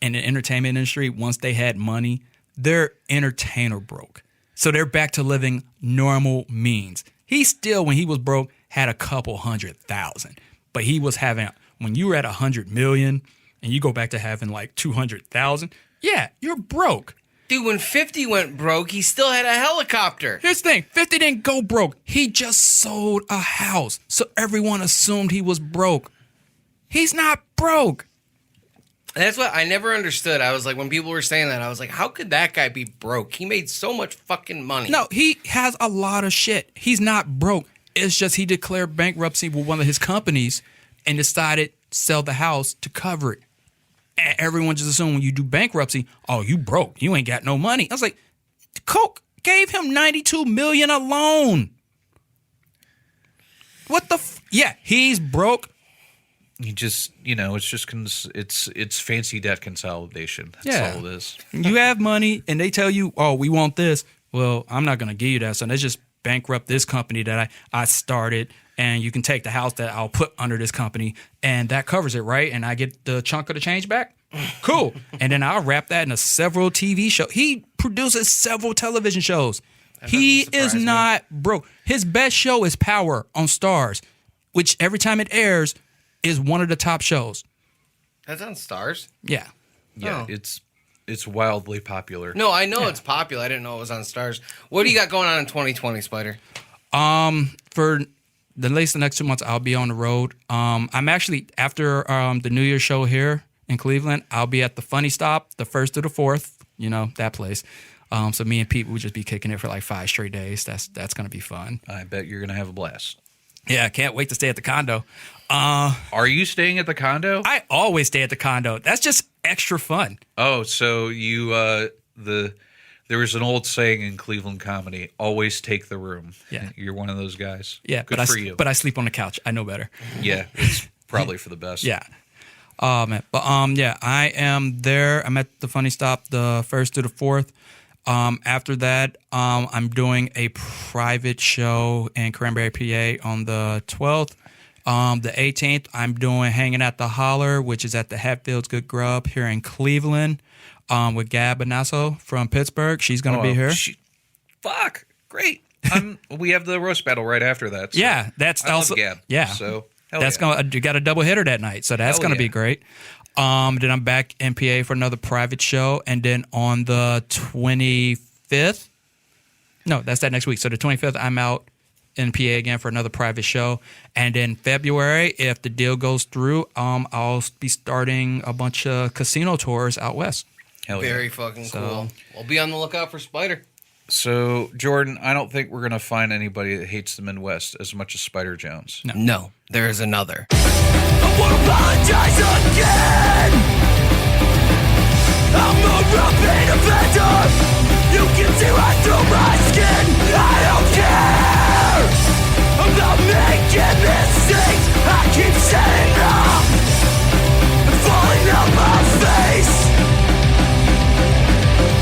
in the entertainment industry, once they had money, they're entertainer broke. So they're back to living normal means. He still, when he was broke, had a couple 100,000, but he was having when you were at 100 million and you go back to having like 200,000. Yeah, you're broke. Dude, when 50 went broke, he still had a helicopter. Here's the thing. 50 didn't go broke. He just sold a house. So everyone assumed he was broke. He's not broke. That's what I never understood. I was like, when people were saying that, I was like, how could that guy be broke? He made so much fucking money. No, he has a lot of shit. He's not broke. It's just he declared bankruptcy with one of his companies and decided to sell the house to cover it. And everyone just assumed when you do bankruptcy, oh, you broke. You ain't got no money. I was like, Coke gave him $92 million alone. What the yeah, he's broke. He just, it's just it's fancy debt consolidation. That's all it is. You have money and they tell you, oh, we want this. Well, I'm not going to give you that. So let's just bankrupt this company that I started and you can take the house that I'll put under this company, and that covers it, right? And I get the chunk of the change back. Cool. And then I'll wrap that into several TV shows. He produces several television shows. He is not broke. His best show is Power on Stars, which every time it airs is one of the top shows. That's on Stars? Yeah. Yeah, Oh. it's wildly popular. No, I know it's popular. I didn't know it was on Stars. What do you got going on in 2020, Spyder? For at least the next 2 months, I'll be on the road. I'm actually, after the New Year's show here in Cleveland, I'll be at the Funny Stop, the 1st to the 4th, you know, that place. So me and Pete will just be kicking it for like 5 straight days. That's going to be fun. I bet you're going to have a blast. Yeah, I can't wait to stay at the condo. Are you staying at the condo? I always stay at the condo. That's just extra fun. Oh, so you there was an old saying in Cleveland comedy: always take the room. Yeah. You're one of those guys. Yeah, good for you. But I sleep on the couch. I know better. Yeah, it's probably for the best. Yeah. Man. But yeah, I am there. I'm at the Funny Stop the 1st to the 4th. After that, I'm doing a private show in Cranberry, PA on the 12th. The 18th, I'm doing Hanging at the Holler, which is at the Hatfield's Good Grub here in Cleveland, with Gab Anasso from Pittsburgh. She's going to be here. Fuck, great. We have the roast battle right after that. So Yeah, that's I also love Gab. yeah. So That's you got a double hitter that night, so that's Hell going to yeah. be great. Then I'm back in PA for another private show, and then on the 25th, no, that's that next week. So the 25th, I'm out in PA again for another private show, and then February, if the deal goes through, I'll be starting a bunch of casino tours out west. Hell yeah. Very fucking cool. We'll be on the lookout for Spyder. So, Jordan, I don't think we're going to find anybody that hates the Midwest as much as Spyder Jones. No, there is another. I won't apologize again. I'm a repeat offender. You can see right through my skin. I don't care about making mistakes. I keep standing up and falling out my face.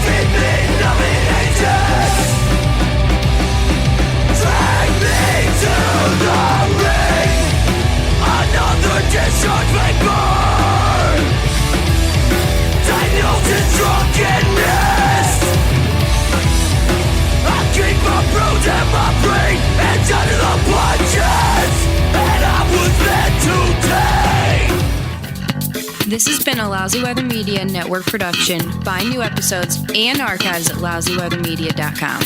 Feed me nothing ages. Drag me to the ring. Another discharge vapor. Daniels in drunkenness. I keep my bruise and my brain and down to the punches. And I was meant to take. This has been a Lousy Weather Media Network production. Find new episodes and archives at lousyweathermedia.com.